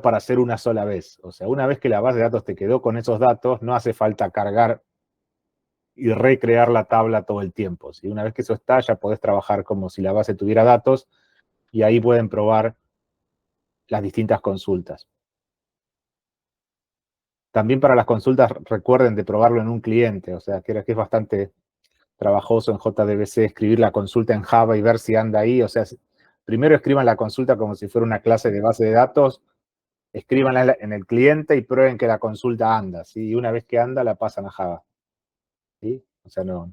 para hacer una sola vez. O sea, una vez que la base de datos te quedó con esos datos, no hace falta cargar y recrear la tabla todo el tiempo. ¿Sí? Una vez que eso está, ya podés trabajar como si la base tuviera datos y ahí pueden probar las distintas consultas. También para las consultas recuerden de probarlo en un cliente, o sea, que es bastante trabajoso en JDBC escribir la consulta en Java y ver si anda ahí. O sea, primero escriban la consulta como si fuera una clase de base de datos, escríbanla en el cliente y prueben que la consulta anda. ¿Sí? Y una vez que anda, la pasan a Java. ¿Sí? O sea, no.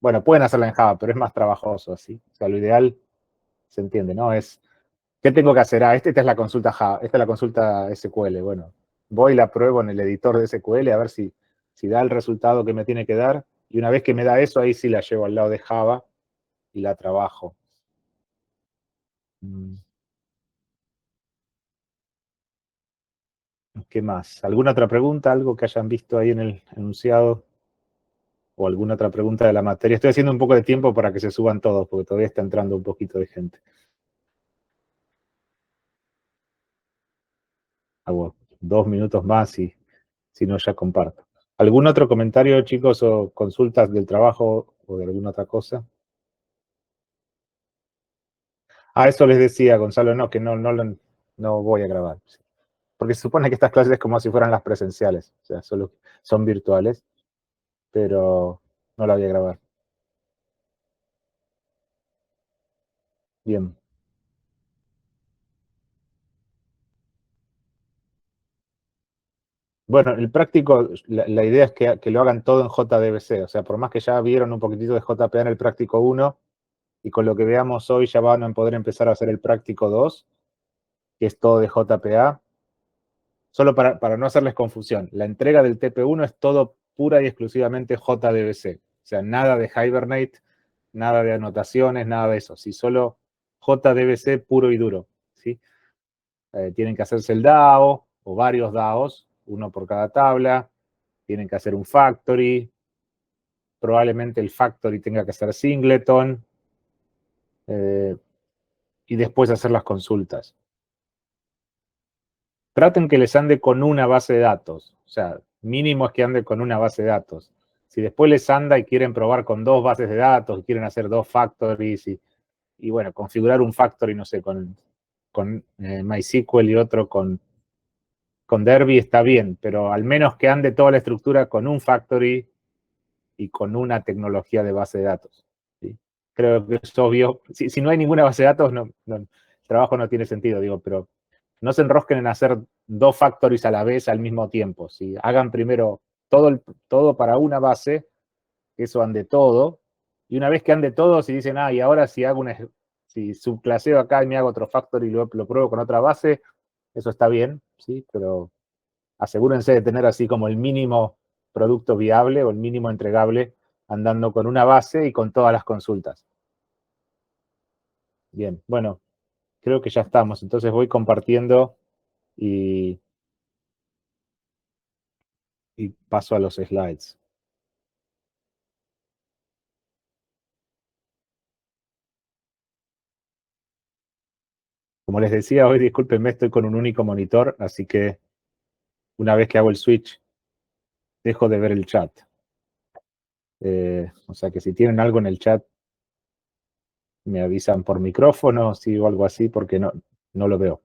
Bueno, pueden hacerla en Java, pero es más trabajoso, ¿sí? O sea, lo ideal, se entiende, ¿no? Es, ¿qué tengo que hacer? Esta es la consulta Java, esta es la consulta SQL. Bueno, voy y la pruebo en el editor de SQL a ver si da el resultado que me tiene que dar. Y una vez que me da eso, ahí sí la llevo al lado de Java y la trabajo. ¿Qué más? ¿Alguna otra pregunta? ¿Algo que hayan visto ahí en el enunciado? ¿O alguna otra pregunta de la materia? Estoy haciendo un poco de tiempo para que se suban todos, porque todavía está entrando un poquito de gente. Hago 2 minutos más y si no ya comparto. ¿Algún otro comentario, chicos, o consultas del trabajo o de alguna otra cosa? Eso les decía, Gonzalo, no, que no voy a grabar. Porque se supone que estas clases es como si fueran las presenciales, o sea, solo son virtuales, pero no la voy a grabar. Bien. Bueno, el práctico, la idea es que lo hagan todo en JDBC, o sea, por más que ya vieron un poquitito de JPA en el práctico 1, y con lo que veamos hoy ya van a poder empezar a hacer el práctico 2, que es todo de JPA, solo para no hacerles confusión. La entrega del TP1 es todo pura y exclusivamente JDBC, o sea, nada de Hibernate, nada de anotaciones, nada de eso, sí, solo JDBC puro y duro, ¿sí? Tienen que hacerse el DAO o varios DAOs, uno por cada tabla, tienen que hacer un factory, probablemente el factory tenga que ser singleton, y después hacer las consultas. Traten que les ande con una base de datos, o sea, mínimo es que ande con una base de datos. Si después les anda y quieren probar con 2 bases de datos, y quieren hacer 2 factories y bueno, configurar un factory, no sé, con MySQL y otro con Derby está bien, pero al menos que ande toda la estructura con un factory y con una tecnología de base de datos. ¿Sí? Creo que es obvio. Si no hay ninguna base de datos, el trabajo no tiene sentido, digo, pero no se enrosquen en hacer 2 factories a la vez al mismo tiempo. ¿Sí? Hagan primero todo para una base, que eso ande todo, y una vez que ande todo, si dicen, y ahora si subclaseo acá y me hago otro factory y lo pruebo con otra base, eso está bien, ¿sí? Pero asegúrense de tener así como el mínimo producto viable o el mínimo entregable andando con una base y con todas las consultas. Bien, bueno, creo que ya estamos. Entonces voy compartiendo y paso a los slides. Como les decía hoy, discúlpenme, estoy con un único monitor, así que una vez que hago el switch, dejo de ver el chat. O sea que si tienen algo en el chat, me avisan por micrófono, sí, o algo así, porque no lo veo.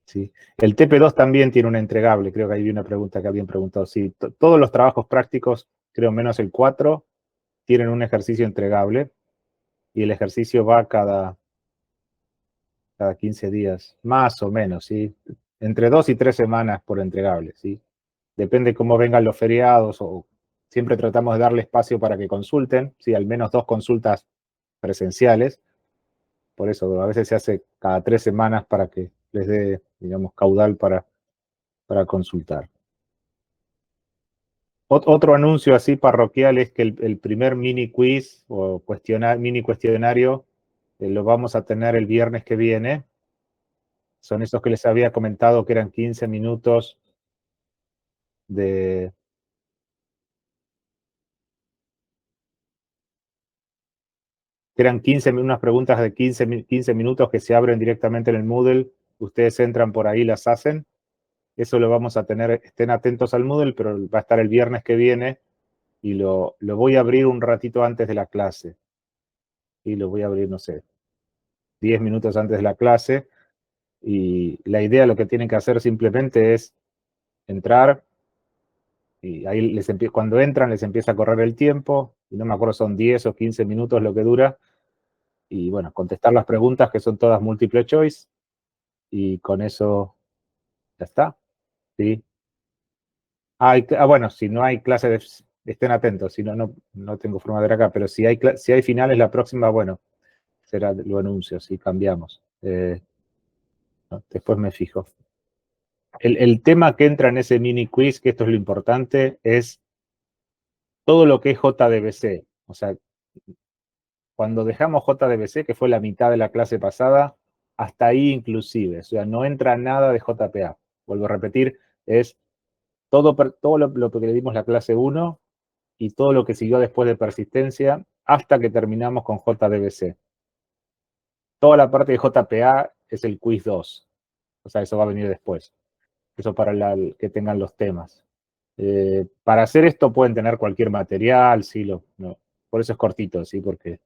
¿Sí? El TP2 también tiene un entregable, creo que ahí vi una pregunta que habían preguntado. Sí, todos los trabajos prácticos, creo menos el 4, tienen un ejercicio entregable y el ejercicio va cada 15 días, más o menos, ¿sí? Entre 2 y 3 semanas por entregable, ¿sí? Depende cómo vengan los feriados o siempre tratamos de darle espacio para que consulten, ¿sí? Al menos 2 consultas presenciales. Por eso a veces se hace cada 3 semanas para que les dé, digamos, caudal para consultar. Otro anuncio así parroquial es que el primer mini quiz o mini cuestionario lo vamos a tener el viernes que viene. Son esos que les había comentado que eran 15 minutos de... Que eran unas preguntas de 15 minutos que se abren directamente en el Moodle ustedes entran por ahí, las hacen. Eso lo vamos a tener, estén atentos al Moodle, pero va a estar el viernes que viene y lo voy a abrir un ratito antes de la clase. Y lo voy a abrir, no sé, 10 minutos antes de la clase. Y la idea, lo que tienen que hacer simplemente es entrar, y ahí cuando entran les empieza a correr el tiempo, y no me acuerdo, son 10 o 15 minutos lo que dura, y bueno, contestar las preguntas que son todas múltiple choice, y con eso ya está, ¿sí? Bueno, si no hay clase estén atentos, si no, no tengo forma de ver acá, pero si hay finales la próxima, bueno, será, lo anuncio, si cambiamos. No, después me fijo. El tema que entra en ese mini quiz, que esto es lo importante, es todo lo que es JDBC. O sea, cuando dejamos JDBC, que fue la mitad de la clase pasada, hasta ahí inclusive. O sea, no entra nada de JPA. Vuelvo a repetir, es todo lo que le dimos la clase 1 y todo lo que siguió después de persistencia hasta que terminamos con JDBC. Toda la parte de JPA es el quiz 2. O sea, eso va a venir después. Eso para que tengan los temas. Para hacer esto pueden tener cualquier material, sí, no, por eso es cortito, sí, porque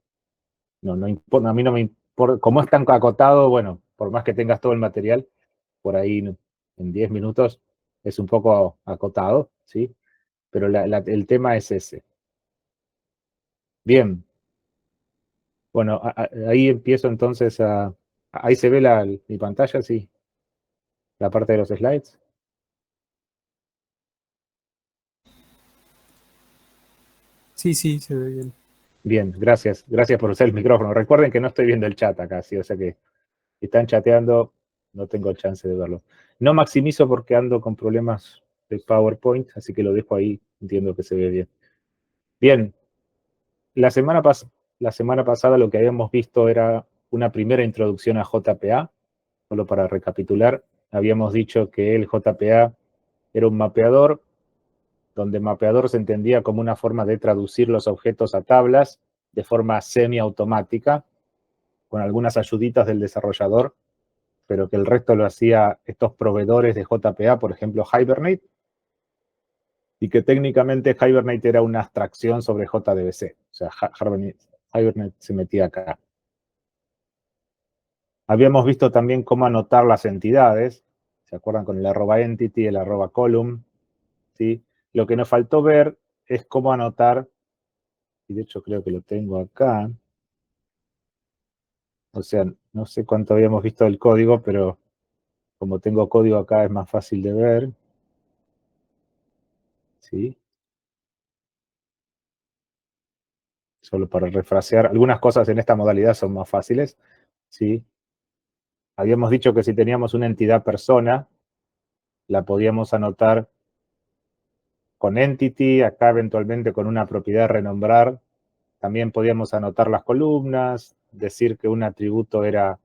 no importa, a mí no me importa, como es tan acotado, bueno, por más que tengas todo el material, por ahí en 10 minutos es un poco acotado, sí, pero el tema es ese. Bien, bueno, ahí empiezo entonces ahí se ve mi pantalla, sí, la parte de los slides. Sí, sí, se ve bien. Bien, gracias por usar el micrófono. Recuerden que no estoy viendo el chat acá, sí, o sea que si están chateando, no tengo chance de verlo. No maximizo porque ando con problemas de PowerPoint, así que lo dejo ahí, entiendo que se ve bien. Bien, la semana pasada lo que habíamos visto era una primera introducción a JPA, solo para recapitular. Habíamos dicho que el JPA era un mapeador, donde mapeador se entendía como una forma de traducir los objetos a tablas de forma semiautomática, con algunas ayuditas del desarrollador, pero que el resto lo hacía estos proveedores de JPA, por ejemplo Hibernate, y que técnicamente Hibernate era una abstracción sobre JDBC. O sea, Hibernate se metía acá. Habíamos visto también cómo anotar las entidades, ¿se acuerdan? Con el @entity, el @column, ¿sí? Lo que nos faltó ver es cómo anotar, y de hecho creo que lo tengo acá, o sea, no sé cuánto habíamos visto del código, pero como tengo código acá es más fácil de ver, ¿sí? Solo para refrasear, algunas cosas en esta modalidad son más fáciles, ¿sí? Habíamos dicho que si teníamos una entidad persona, la podíamos anotar con entity, acá eventualmente con una propiedad renombrar. También podíamos anotar las columnas, decir que un atributo era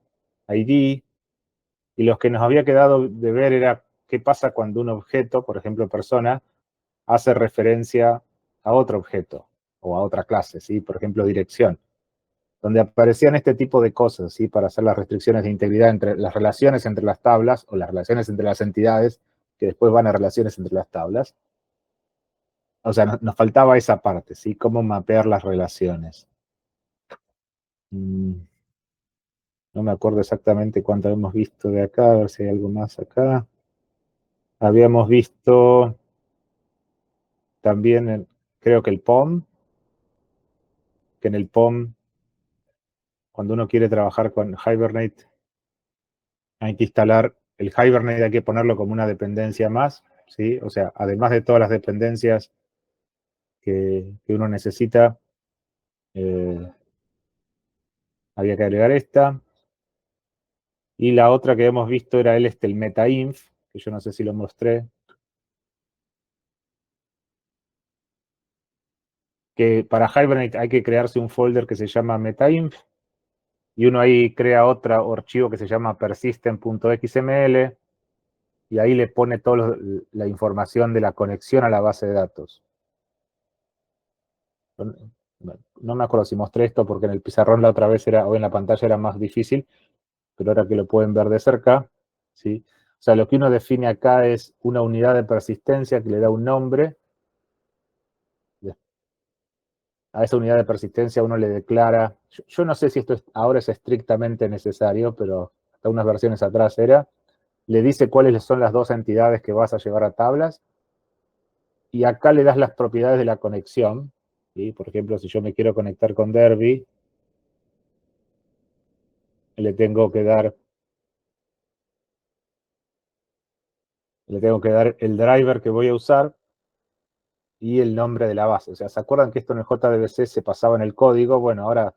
ID, y lo que nos había quedado de ver era qué pasa cuando un objeto, por ejemplo persona, hace referencia a otro objeto o a otra clase, ¿sí? Por ejemplo, dirección, donde aparecían este tipo de cosas, ¿sí? Para hacer las restricciones de integridad entre las relaciones entre las tablas o las relaciones entre las entidades, que después van a relaciones entre las tablas. O sea, nos faltaba esa parte, ¿sí? Cómo mapear las relaciones. No me acuerdo exactamente cuánto habíamos visto de acá, a ver si hay algo más acá. Habíamos visto también, creo que el POM, que en el POM, cuando uno quiere trabajar con Hibernate, hay que instalar el Hibernate, hay que ponerlo como una dependencia más, ¿sí? O sea, además de todas las dependencias que uno necesita, había que agregar esta. Y la otra que hemos visto era el metainf, que yo no sé si lo mostré, que para Hibernate hay que crearse un folder que se llama metainf, y uno ahí crea otro archivo que se llama persistent.xml, y ahí le pone toda la información de la conexión a la base de datos. No me acuerdo si mostré esto porque en el pizarrón la otra vez o en la pantalla era más difícil, pero ahora que lo pueden ver de cerca, ¿sí? O sea, lo que uno define acá es una unidad de persistencia que le da un nombre. A esa unidad de persistencia uno le declara, yo no sé si esto ahora es estrictamente necesario, pero hasta unas versiones atrás era, le dice cuáles son las dos entidades que vas a llevar a tablas, y acá le das las propiedades de la conexión, ¿sí? Por ejemplo, si yo me quiero conectar con Derby, le tengo que dar el driver que voy a usar y el nombre de la base. O sea, ¿se acuerdan que esto en el JDBC se pasaba en el código? Bueno, ahora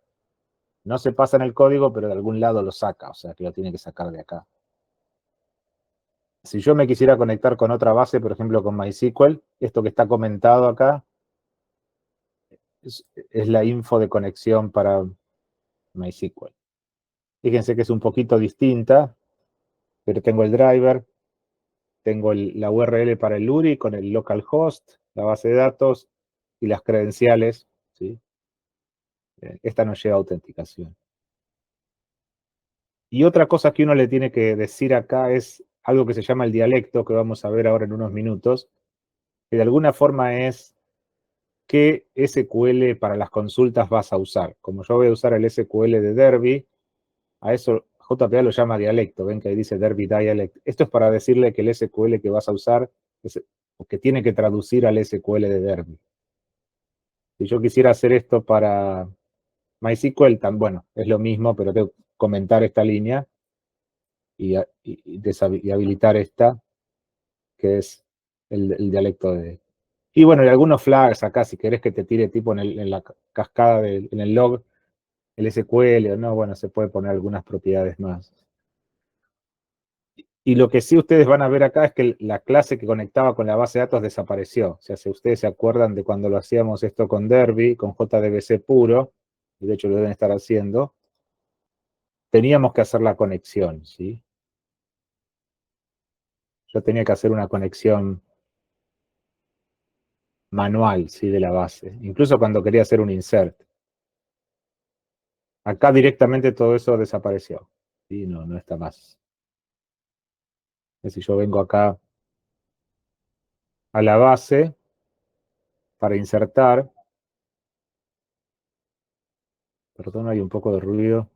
no se pasa en el código, pero de algún lado lo saca, o sea, que lo tiene que sacar de acá. Si yo me quisiera conectar con otra base, por ejemplo con MySQL, esto que está comentado acá es la info de conexión para MySQL. Fíjense que es un poquito distinta, pero tengo el driver, tengo la URL para el URI con el localhost, la base de datos y las credenciales, ¿sí? Esta no lleva autenticación. Y otra cosa que uno le tiene que decir acá es algo que se llama el dialecto, que vamos a ver ahora en unos minutos, que de alguna forma es qué SQL para las consultas vas a usar. Como yo voy a usar el SQL de Derby, a eso JPA lo llama dialecto, ven que ahí dice Derby Dialect. Esto es para decirle que el SQL que vas a usar o que tiene que traducir al SQL de Derby. Si yo quisiera hacer esto para MySQL, bueno, es lo mismo, pero tengo que comentar esta línea y habilitar esta, que es el dialecto de... Y bueno, y algunos flags acá, si querés que te tire tipo en la cascada, en el log, el SQL o no, bueno, se puede poner algunas propiedades más. Y lo que sí ustedes van a ver acá es que la clase que conectaba con la base de datos desapareció. O sea, si ustedes se acuerdan de cuando lo hacíamos esto con Derby, con JDBC puro, y de hecho lo deben estar haciendo, teníamos que hacer la conexión, ¿sí? Yo tenía que hacer una conexión manual, ¿sí? De la base. Incluso cuando quería hacer un insert. Acá directamente todo eso desapareció. ¿Sí? No está más. Si yo vengo acá a la base para insertar, perdón, hay un poco de ruido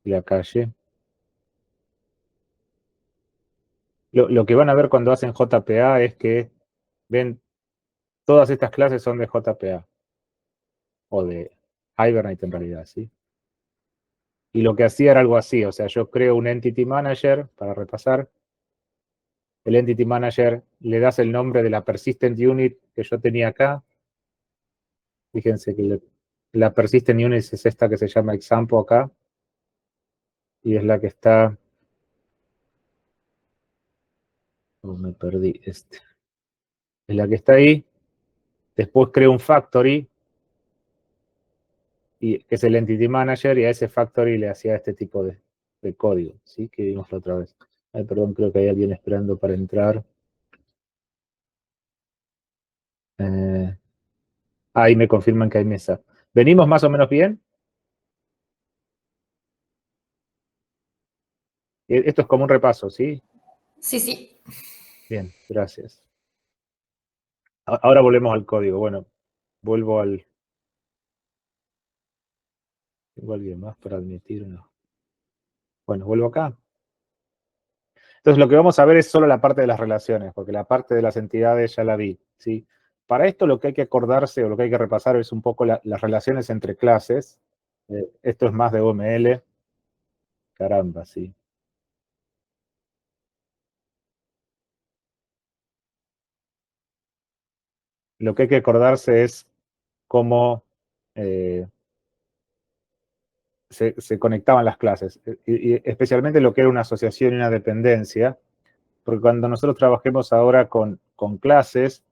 en la calle. Lo que van a ver cuando hacen JPA es que ven, todas estas clases son de JPA o de Hibernate en realidad, ¿sí? Y lo que hacía era algo así, o sea, yo creo un Entity Manager, para repasar, el Entity Manager le das el nombre de la Persistent Unit que yo tenía acá. Fíjense que la Persistent Unit es esta que se llama Example acá, y es la que está... Oh, me perdí este. Es la que está ahí. Después creo un factory, que es el Entity Manager, y a ese factory le hacía este tipo de código, ¿sí? Que vimos la otra vez. Ay, perdón, creo que hay alguien esperando para entrar. Ahí me confirman que hay mesa. ¿Venimos más o menos bien? Esto es como un repaso, ¿sí? Sí, sí. Bien, gracias. Ahora volvemos al código. Bueno, vuelvo al... ¿Tengo alguien más para admitir? No. Bueno, vuelvo acá. Entonces lo que vamos a ver es solo la parte de las relaciones, porque la parte de las entidades ya la vi, ¿sí? Para esto lo que hay que acordarse o lo que hay que repasar es un poco las relaciones entre clases. Esto es más de OML. Caramba, sí. Lo que hay que acordarse es cómo se conectaban las clases, y especialmente lo que era una asociación y una dependencia, porque cuando nosotros trabajemos ahora con clases,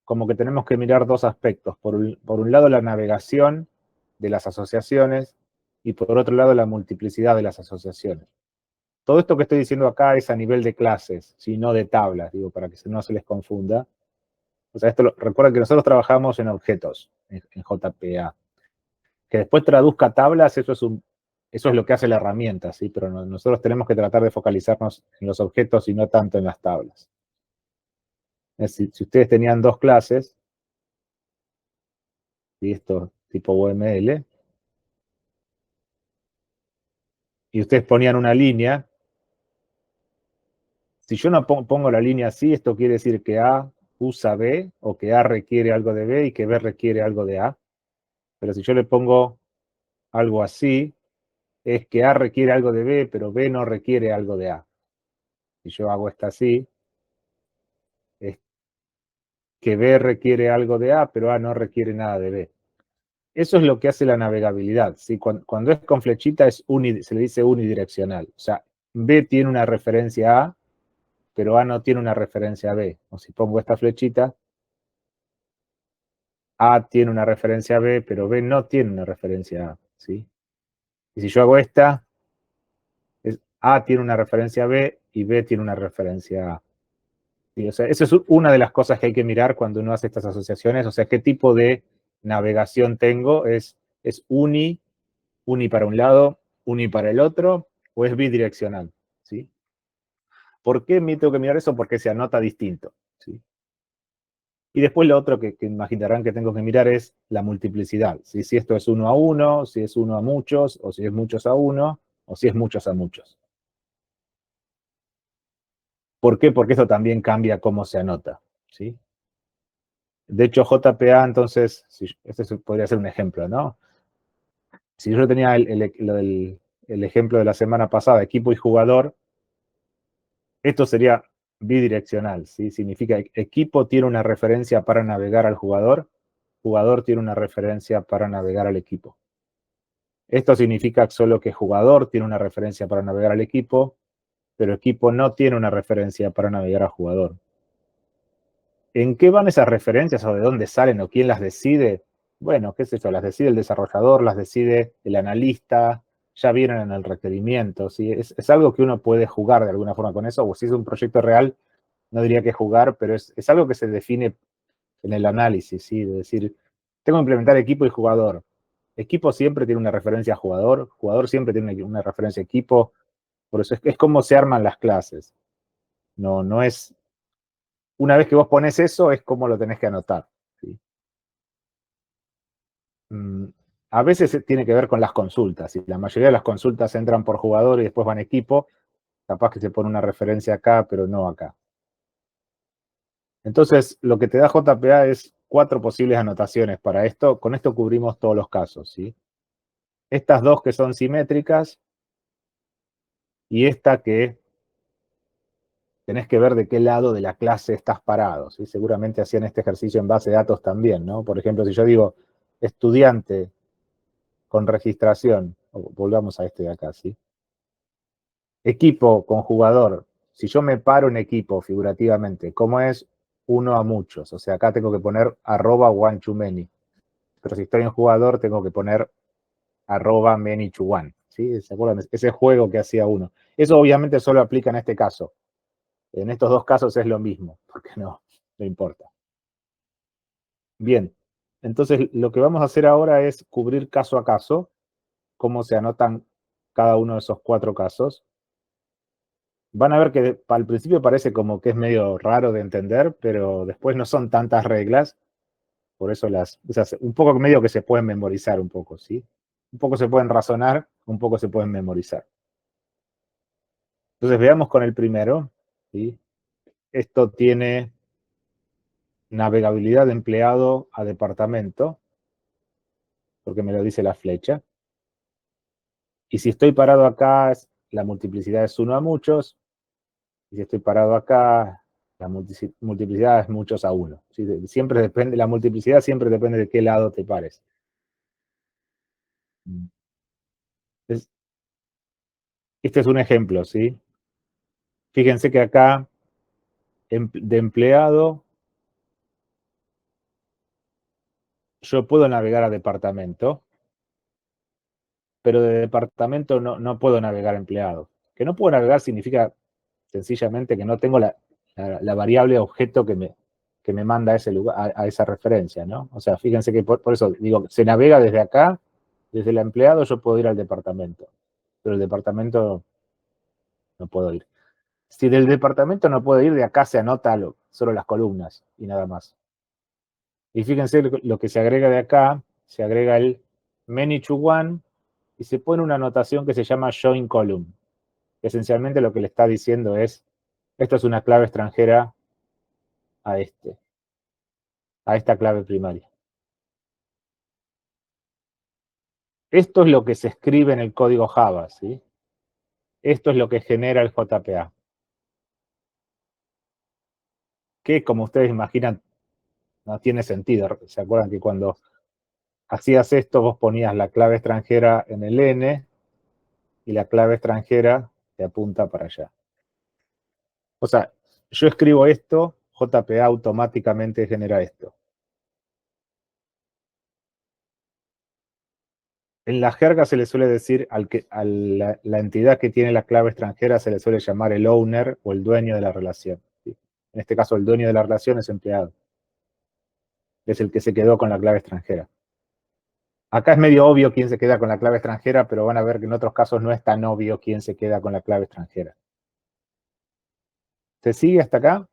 como que tenemos que mirar dos aspectos. Por un lado, la navegación de las asociaciones y por otro lado, la multiplicidad de las asociaciones. Todo esto que estoy diciendo acá es a nivel de clases, ¿sí? No de tablas, digo, para que no se les confunda. O sea, recuerden que nosotros trabajamos en objetos, en JPA. Que después traduzca tablas, eso Eso es lo que hace la herramienta, ¿sí? Pero nosotros tenemos que tratar de focalizarnos en los objetos y no tanto en las tablas. Es decir, si ustedes tenían dos clases, y esto tipo UML, y ustedes ponían una línea, si yo no pongo la línea así, esto quiere decir que A usa B, o que A requiere algo de B y que B requiere algo de A. Pero si yo le pongo algo así, es que A requiere algo de B, pero B no requiere algo de A. Si yo hago esta así, es que B requiere algo de A, pero A no requiere nada de B. Eso es lo que hace la navegabilidad, ¿sí? Cuando es con flechita se le dice unidireccional. O sea, B tiene una referencia a A, pero A no tiene una referencia a B. O si pongo esta flechita, A tiene una referencia a B, pero B no tiene una referencia a A, ¿sí? Y si yo hago esta, A tiene una referencia a B y B tiene una referencia a A. ¿Sí? O sea, esa es una de las cosas que hay que mirar cuando uno hace estas asociaciones. O sea, qué tipo de navegación tengo. ¿Es uni para un lado, uni para el otro, o es bidireccional? ¿Sí? ¿Por qué me tengo que mirar eso? Porque se anota distinto. ¿Sí? Y después lo otro que imaginarán que tengo que mirar es la multiplicidad. ¿Sí? Si esto es 1 a 1, si es 1 a muchos, o si es muchos a 1, o si es muchos a muchos. ¿Por qué? Porque esto también cambia cómo se anota. ¿Sí? De hecho, JPA, entonces, este podría ser un ejemplo, ¿no? Si yo tenía el ejemplo de la semana pasada, equipo y jugador, esto sería bidireccional, ¿sí? Significa que equipo tiene una referencia para navegar al jugador, jugador tiene una referencia para navegar al equipo. Esto significa solo que jugador tiene una referencia para navegar al equipo, pero equipo no tiene una referencia para navegar al jugador. ¿En qué van esas referencias o de dónde salen o quién las decide? Bueno, qué sé yo, las decide el desarrollador, las decide el analista, ya vieron en el requerimiento, ¿sí? Es algo que uno puede jugar de alguna forma con eso, o si es un proyecto real, no diría que jugar, pero es algo que se define en el análisis, ¿sí? De decir, tengo que implementar equipo y jugador. Equipo siempre tiene una referencia a jugador, jugador siempre tiene una referencia a equipo, por eso es como se arman las clases. No es, una vez que vos pones eso, es como lo tenés que anotar, ¿sí? A veces tiene que ver con las consultas, y la mayoría de las consultas entran por jugador y después van equipo, capaz que se pone una referencia acá, pero no acá. Entonces, lo que te da JPA es 4 posibles anotaciones para esto. Con esto cubrimos todos los casos, ¿sí? Estas dos que son simétricas y esta que tenés que ver de qué lado de la clase estás parado, ¿sí? Seguramente hacían este ejercicio en base de datos también, ¿no? Por ejemplo, si yo digo estudiante con registración, volvamos a este de acá, ¿sí? Equipo con jugador. Si yo me paro en equipo figurativamente, ¿cómo es uno a muchos? O sea, acá tengo que poner @one to many. Pero si estoy en jugador, tengo que poner @many to one. ¿Sí? ¿Se acuerdan? Ese juego que hacía uno. Eso obviamente solo aplica en este caso. En estos dos casos es lo mismo, porque no importa. Bien, entonces lo que vamos a hacer ahora es cubrir caso a caso, cómo se anotan cada uno de esos 4 casos. Van a ver que al principio parece como que es medio raro de entender, pero después no son tantas reglas, por eso o sea, un poco medio que se pueden memorizar un poco, ¿sí? Un poco se pueden razonar, un poco se pueden memorizar. Entonces veamos con el primero, ¿sí? Esto tiene navegabilidad de empleado a departamento, porque me lo dice la flecha. Y si estoy parado acá, la multiplicidad es 1 a muchos, y si estoy parado acá, la multiplicidad es muchos a 1. ¿Sí? Siempre depende, la multiplicidad siempre depende de qué lado te pares. Este es un ejemplo, ¿sí? Fíjense que acá, de empleado, yo puedo navegar a departamento, pero de departamento no puedo navegar a empleado. Que no puedo navegar significa sencillamente que no tengo la variable objeto que me manda a ese lugar, a esa referencia, ¿no? O sea, fíjense que por eso digo, se navega desde acá, desde el empleado yo puedo ir al departamento. pero el departamento no puedo ir. Si del departamento no puedo ir, de acá se anota solo las columnas y nada más. Y fíjense lo que se agrega de acá, se agrega el many to one y se pone una anotación que se llama join column. Esencialmente lo que le está diciendo es, esto es una clave extranjera a esta clave primaria. Esto es lo que se escribe en el código Java, ¿sí? Esto es lo que genera el JPA. Que, como ustedes imaginan, no tiene sentido. ¿Se acuerdan que cuando hacías esto, vos ponías la clave extranjera en el N y la clave extranjera te apunta para allá? O sea, yo escribo esto, JPA automáticamente genera esto. En la jerga se le suele decir a la entidad que tiene la clave extranjera se le suele llamar el owner o el dueño de la relación, ¿sí? En este caso, el dueño de la relación es empleado. Es el que se quedó con la clave extranjera. Acá es medio obvio quién se queda con la clave extranjera, pero van a ver que en otros casos no es tan obvio quién se queda con la clave extranjera. ¿Se sigue hasta acá?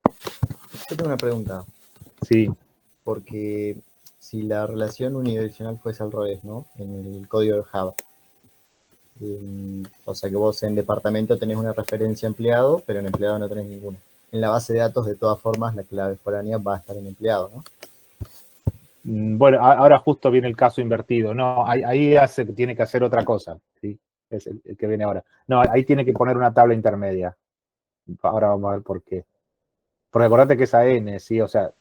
Yo tengo una pregunta. Sí. Porque si la relación unidireccional fuese al revés, ¿no? En el código de Java. O sea que vos en departamento tenés una referencia empleado, pero en empleado no tenés ninguna. En la base de datos, de todas formas, la clave foránea va a estar en empleado, ¿no? Bueno, ahora justo viene el caso invertido. No, ahí tiene que hacer otra cosa, ¿sí? Es el que viene ahora. No, ahí tiene que poner una tabla intermedia. Ahora vamos a ver por qué. Porque acordate que es a n, ¿sí? O sea,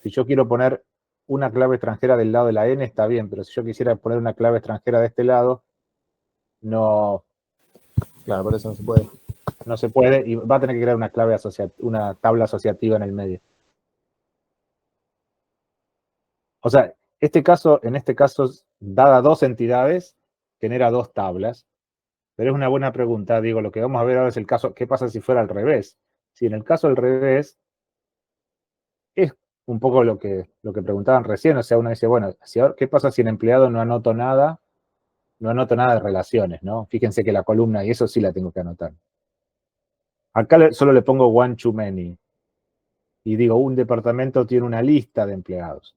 si yo quiero poner una clave extranjera del lado de la n, está bien, pero si yo quisiera poner una clave extranjera de este lado, no. Claro, por eso no se puede. No se puede y va a tener que crear una tabla asociativa en el medio. O sea, en este caso, dada dos entidades, genera dos tablas. Pero es una buena pregunta, digo, lo que vamos a ver ahora es el caso, ¿qué pasa si fuera al revés? Si en el caso al revés, es un poco lo que preguntaban recién, o sea, uno dice, bueno, ¿qué pasa si en empleado no anoto nada? No anoto nada de relaciones, ¿no? Fíjense que la columna, y eso sí la tengo que anotar. Acá solo le pongo one too many. Y digo, un departamento tiene una lista de empleados.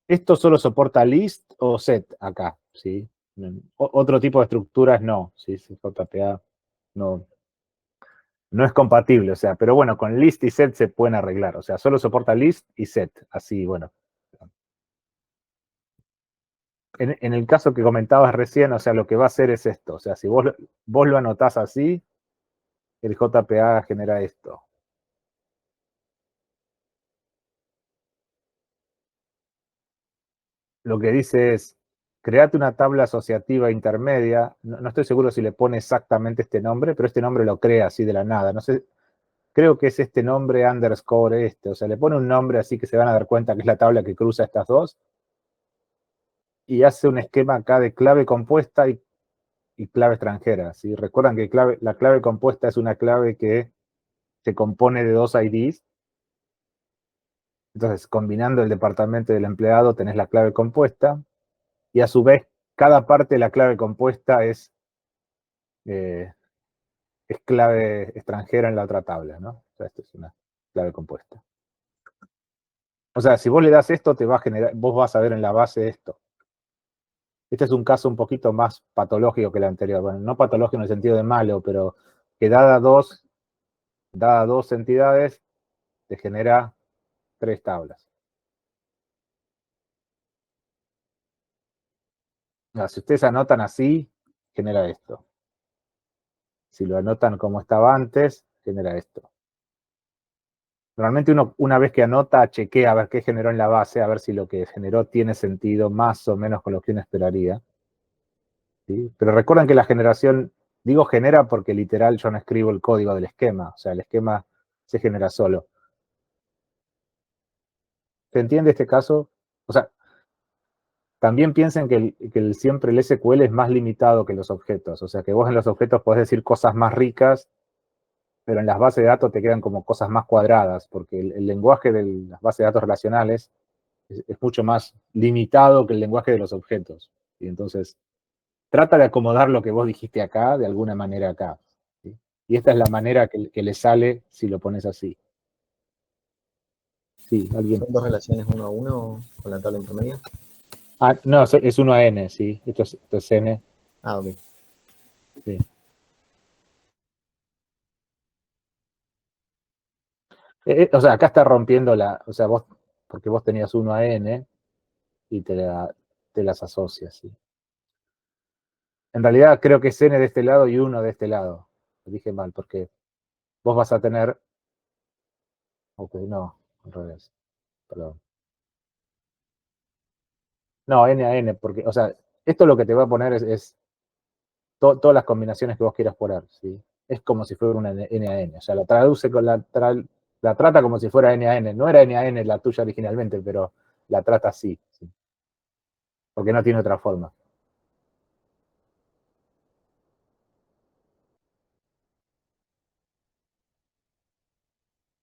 Esto solo soporta list o set acá, ¿sí? Otro tipo de estructuras no, ¿sí? JPA no es compatible, o sea, pero bueno, con list y set se pueden arreglar, o sea, solo soporta list y set, así, bueno. En el caso que comentabas recién, o sea, lo que va a hacer es esto, o sea, si vos lo anotás así, el JPA genera esto. Lo que dice es, create una tabla asociativa intermedia, no estoy seguro si le pone exactamente este nombre, pero este nombre lo crea así de la nada, no sé, creo que es este nombre underscore o sea, le pone un nombre así que se van a dar cuenta que es la tabla que cruza estas dos, y hace un esquema acá de clave compuesta y clave extranjera, ¿sí? Recuerdan que la clave compuesta es una clave que se compone de dos IDs, entonces combinando el departamento del empleado tenés la clave compuesta, y a su vez cada parte de la clave compuesta es clave extranjera en la otra tabla, ¿no? O sea, esto es una clave compuesta. O sea, si vos le das esto, te va a generar, vos vas a ver en la base esto. Este es un caso un poquito más patológico que el anterior. Bueno, no patológico en el sentido de malo, pero que dada dos entidades, te genera tres tablas. Ahora, si ustedes anotan así, genera esto. Si lo anotan como estaba antes, genera esto. Normalmente uno, una vez que anota, chequea a ver qué generó en la base, a ver si lo que generó tiene sentido más o menos con lo que uno esperaría. ¿Sí? Pero recuerden que la generación, digo genera porque literal yo no escribo el código del esquema, o sea, el esquema se genera solo. ¿Se entiende este caso? O sea, también piensen que siempre el SQL es más limitado que los objetos, o sea, que vos en los objetos podés decir cosas más ricas, pero en las bases de datos te quedan como cosas más cuadradas, porque el lenguaje de las bases de datos relacionales es mucho más limitado que el lenguaje de los objetos. Y entonces, trata de acomodar lo que vos dijiste acá de alguna manera acá. ¿Sí? Y esta es la manera que le sale si lo pones así. Sí, alguien. ¿Son dos relaciones 1 a 1 con la tabla intermedia? Ah, no, es 1 a n, sí. Esto es n. Ah, ok. Sí. O sea, acá está rompiendo o sea, porque vos tenías 1 a n y te las asocias, ¿sí? En realidad creo que es n de este lado y 1 de este lado. Lo dije mal, porque vos vas a tener... Ok, no, al revés. Perdón. No, n a n, porque, o sea, esto lo que te va a poner es todas las combinaciones que vos quieras poner, ¿sí? Es como si fuera una n a n. O sea, la traduce la trata como si fuera n a n. No era n a n la tuya originalmente, pero la trata así, ¿sí? Porque no tiene otra forma.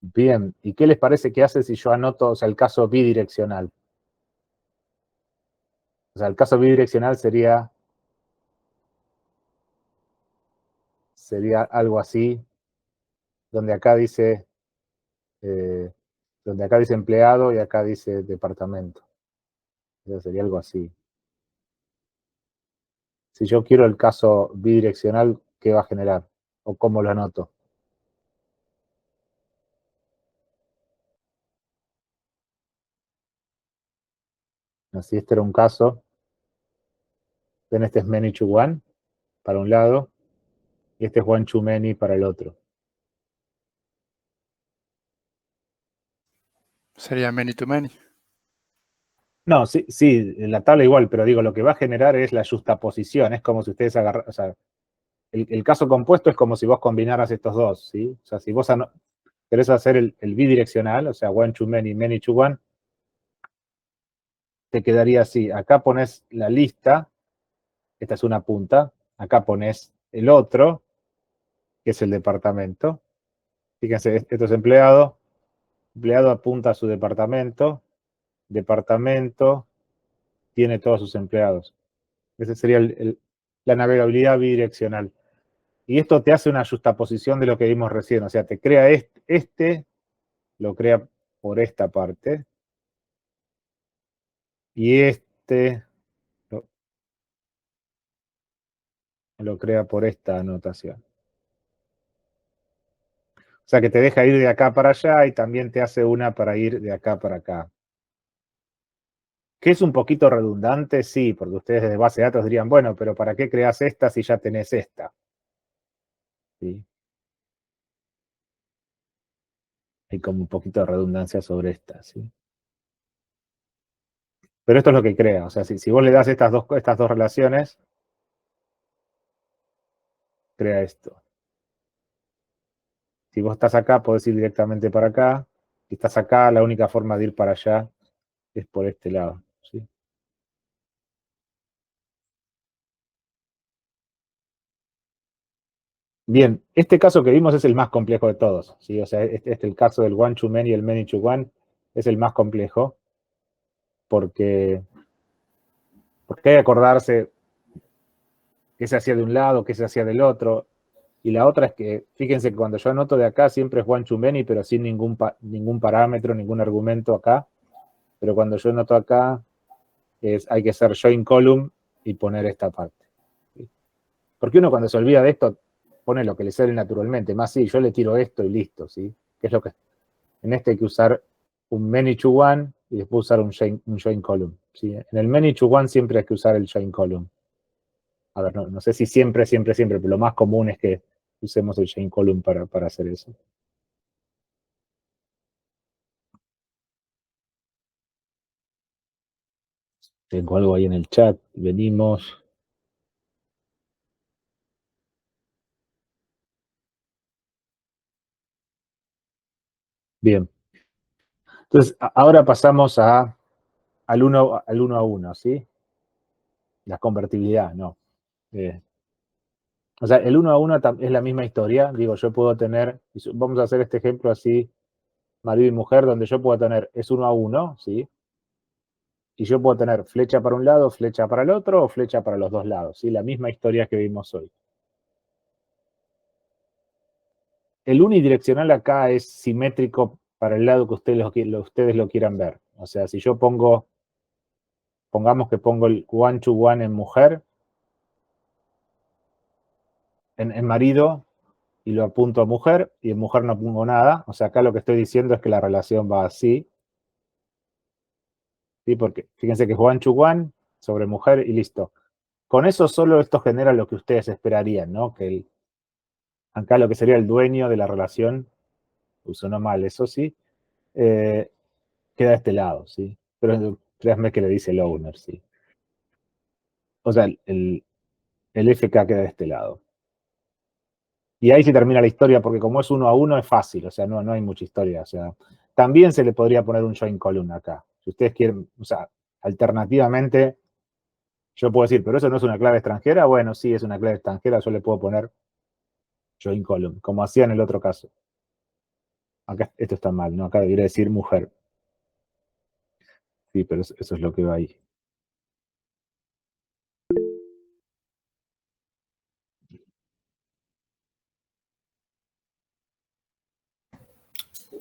Bien, ¿y qué les parece que hace si yo anoto, o sea, el caso bidireccional? O sea, el caso bidireccional sería algo así, donde acá dice empleado y acá dice departamento. Eso sería algo así. Si yo quiero el caso bidireccional, ¿qué va a generar? ¿O cómo lo anoto? Si este era un caso, ven, este es many to one para un lado y este es one to many para el otro. Sería many to many. No, sí, en la tabla igual, pero digo, lo que va a generar es la justaposición. Es como si ustedes agarran, o sea, el caso compuesto es como si vos combinaras estos dos, ¿sí? O sea, si vos querés hacer el bidireccional, o sea, one to many, many to one, te quedaría así. Acá pones la lista, esta es una punta, acá pones el otro, que es el departamento. Fíjense, esto es empleado apunta a su departamento tiene todos sus empleados. Esa sería la navegabilidad bidireccional. Y esto te hace una justaposición de lo que vimos recién, o sea, te crea lo crea por esta parte, y lo crea por esta anotación. O sea, que te deja ir de acá para allá y también te hace una para ir de acá para acá. ¿Que es un poquito redundante? Sí, porque ustedes desde base de datos dirían, bueno, pero ¿para qué creas esta si ya tenés esta? ¿Sí? Hay como un poquito de redundancia sobre esta, ¿sí? Pero esto es lo que crea, o sea, si vos le das estas dos relaciones, crea esto. Si vos estás acá, podés ir directamente para acá. Si estás acá, la única forma de ir para allá es por este lado, ¿sí? Bien, este caso que vimos es el más complejo de todos, ¿sí? O sea, el caso del one to many y el many to one es el más complejo porque hay que acordarse qué se hacía de un lado, qué se hacía del otro. Y la otra es que, fíjense que cuando yo anoto de acá siempre es one to many, pero sin ningún parámetro, ningún argumento acá. Pero cuando yo anoto acá, hay que hacer join column y poner esta parte. ¿Sí? Porque uno cuando se olvida de esto, pone lo que le sale naturalmente. Más sí, yo le tiro esto y listo, ¿sí? Que es lo que... En este hay que usar un many to one y después usar un join column. ¿Sí? En el many to one siempre hay que usar el join column. A ver, no sé si siempre, pero lo más común es que usemos el join column para hacer eso. Tengo algo ahí en el chat. Venimos. Bien. Entonces, ahora pasamos al 1 a 1, ¿sí? La convertibilidad, no. O sea, el 1 a 1 es la misma historia. Digo, yo puedo tener, vamos a hacer este ejemplo así, marido y mujer, donde yo puedo tener, es 1 a 1, ¿sí? Y yo puedo tener flecha para un lado, flecha para el otro o flecha para los dos lados. ¿Sí? La misma historia que vimos hoy. El unidireccional acá es simétrico para el lado que ustedes lo quieran ver. O sea, si yo pongamos que pongo el one to one en mujer, en marido, y lo apunto a mujer, y en mujer no pongo nada. O sea, acá lo que estoy diciendo es que la relación va así. ¿Sí? Porque fíjense que es one to one sobre mujer y listo. Con eso solo esto genera lo que ustedes esperarían, ¿no? Que acá lo que sería el dueño de la relación, sonó mal, eso sí, queda de este lado, ¿sí? Pero créanme que le dice el owner, ¿sí? O sea, el FK queda de este lado. Y ahí se termina la historia, porque como es 1-1 es fácil, o sea, no hay mucha historia. O sea, también se le podría poner un join column acá. Si ustedes quieren, o sea, alternativamente, yo puedo decir, pero eso no es una clave extranjera. Bueno, sí, es una clave extranjera, yo le puedo poner join column, como hacía en el otro caso. Acá esto está mal, ¿no? Acá debería decir mujer. Sí, pero eso es lo que va ahí.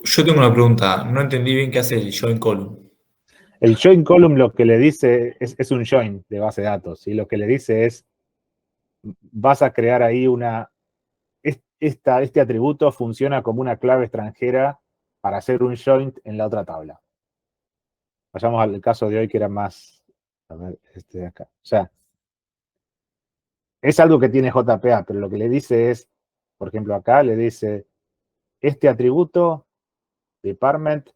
Yo tengo una pregunta, no entendí bien qué hace el join column. El join column lo que le dice es un join de base de datos, y lo que le dice es, vas a crear ahí este atributo funciona como una clave extranjera para hacer un joint en la otra tabla. Vayamos al caso de hoy que era más, a ver, este de acá. O sea, es algo que tiene JPA, pero lo que le dice es, por ejemplo, acá le dice, este atributo, department,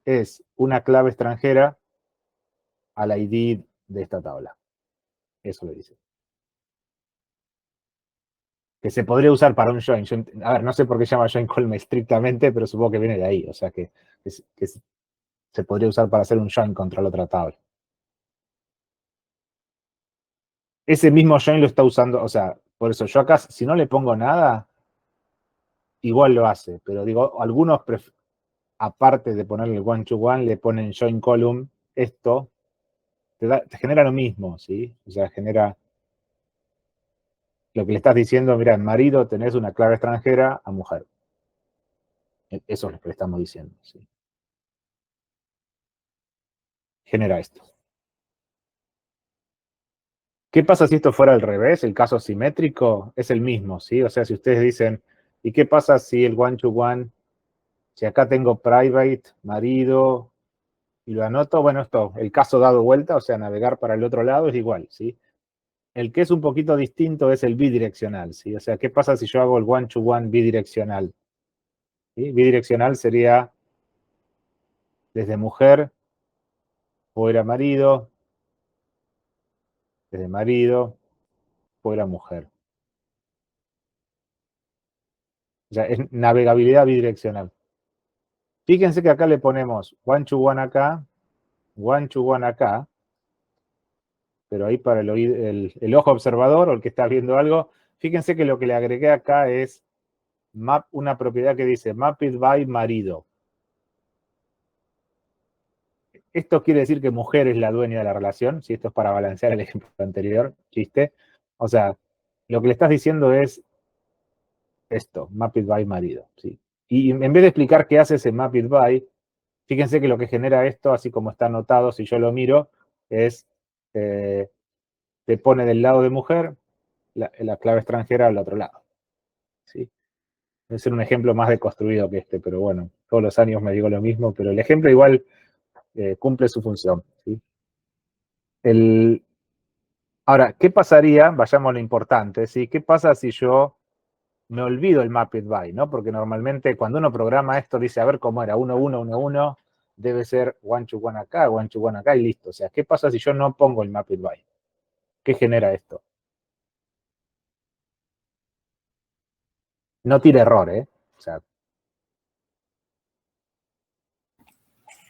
es una clave extranjera al ID de esta tabla. Eso le dice. Que se podría usar para un join. A ver, no sé por qué se llama join column estrictamente, pero supongo que viene de ahí. O sea, que se podría usar para hacer un join contra la otra tabla. Ese mismo join lo está usando, o sea, por eso yo acá, si no le pongo nada, igual lo hace. Pero digo, algunos, aparte de ponerle el one to one, le ponen join column. Esto te genera lo mismo, ¿sí? O sea, genera lo que le estás diciendo, mira, en marido tenés una clave extranjera a mujer. Eso es lo que le estamos diciendo, ¿sí? Genera esto. ¿Qué pasa si esto fuera al revés? El caso simétrico es el mismo, ¿sí? O sea, si ustedes dicen, ¿y qué pasa si el one to one, si acá tengo private, marido, y lo anoto? Bueno, esto, el caso dado vuelta, o sea, navegar para el otro lado es igual, ¿sí? El que es un poquito distinto es el bidireccional, ¿sí? O sea, ¿qué pasa si yo hago el one to one bidireccional? ¿Sí? Bidireccional sería desde mujer, fuera marido, desde marido, fuera mujer. O sea, es navegabilidad bidireccional. Fíjense que acá le ponemos one to one acá, one to one acá, pero ahí para el ojo observador o el que está viendo algo, fíjense que lo que le agregué acá es una propiedad que dice mapped by marido. Esto quiere decir que mujer es la dueña de la relación, si esto es para balancear el ejemplo anterior, chiste. O sea, lo que le estás diciendo es esto, mapped by marido, ¿sí? Y en vez de explicar qué hace ese mapped by, fíjense que lo que genera esto, así como está anotado, si yo lo miro, es, te pone del lado de mujer la clave extranjera al otro lado, ¿sí? Debe ser un ejemplo más deconstruido que este, pero bueno, todos los años me digo lo mismo, pero el ejemplo igual cumple su función, ¿sí? Ahora, ¿qué pasaría? Vayamos a lo importante, ¿sí? ¿Qué pasa si yo me olvido el mapped by, ¿no? Porque normalmente cuando uno programa esto dice, a ver cómo era, 1, 1, 1, 1, debe ser one to one acá, one to one acá y listo. O sea, ¿qué pasa si yo no pongo el mapped by? ¿Qué genera esto? No tira error, ¿eh? O sea,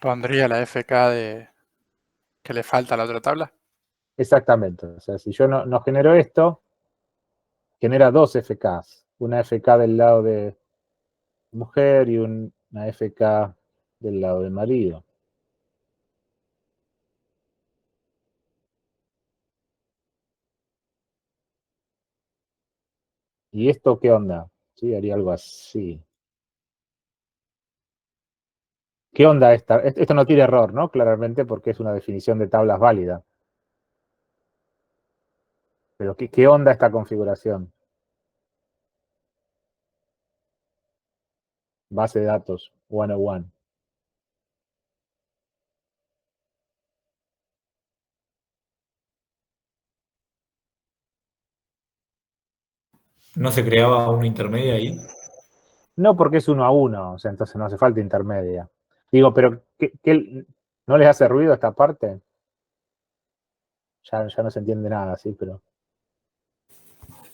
Pondría la FK de que le falta a la otra tabla. exactamente. O sea, si yo no genero esto, genera dos FKs. Una FK del lado de mujer y una FK del lado de marido. ¿Y esto qué onda? Sí, haría algo así. ¿Qué onda esta? Esto no tiene error, ¿no? Claramente porque es una definición de tablas válida. Pero ¿qué onda esta configuración? Base de datos, 101. ¿No se creaba una intermedia ahí? No porque es 1 a 1, o sea, entonces no hace falta intermedia. Digo, pero ¿no les hace ruido esta parte? Ya no se entiende nada, sí, pero...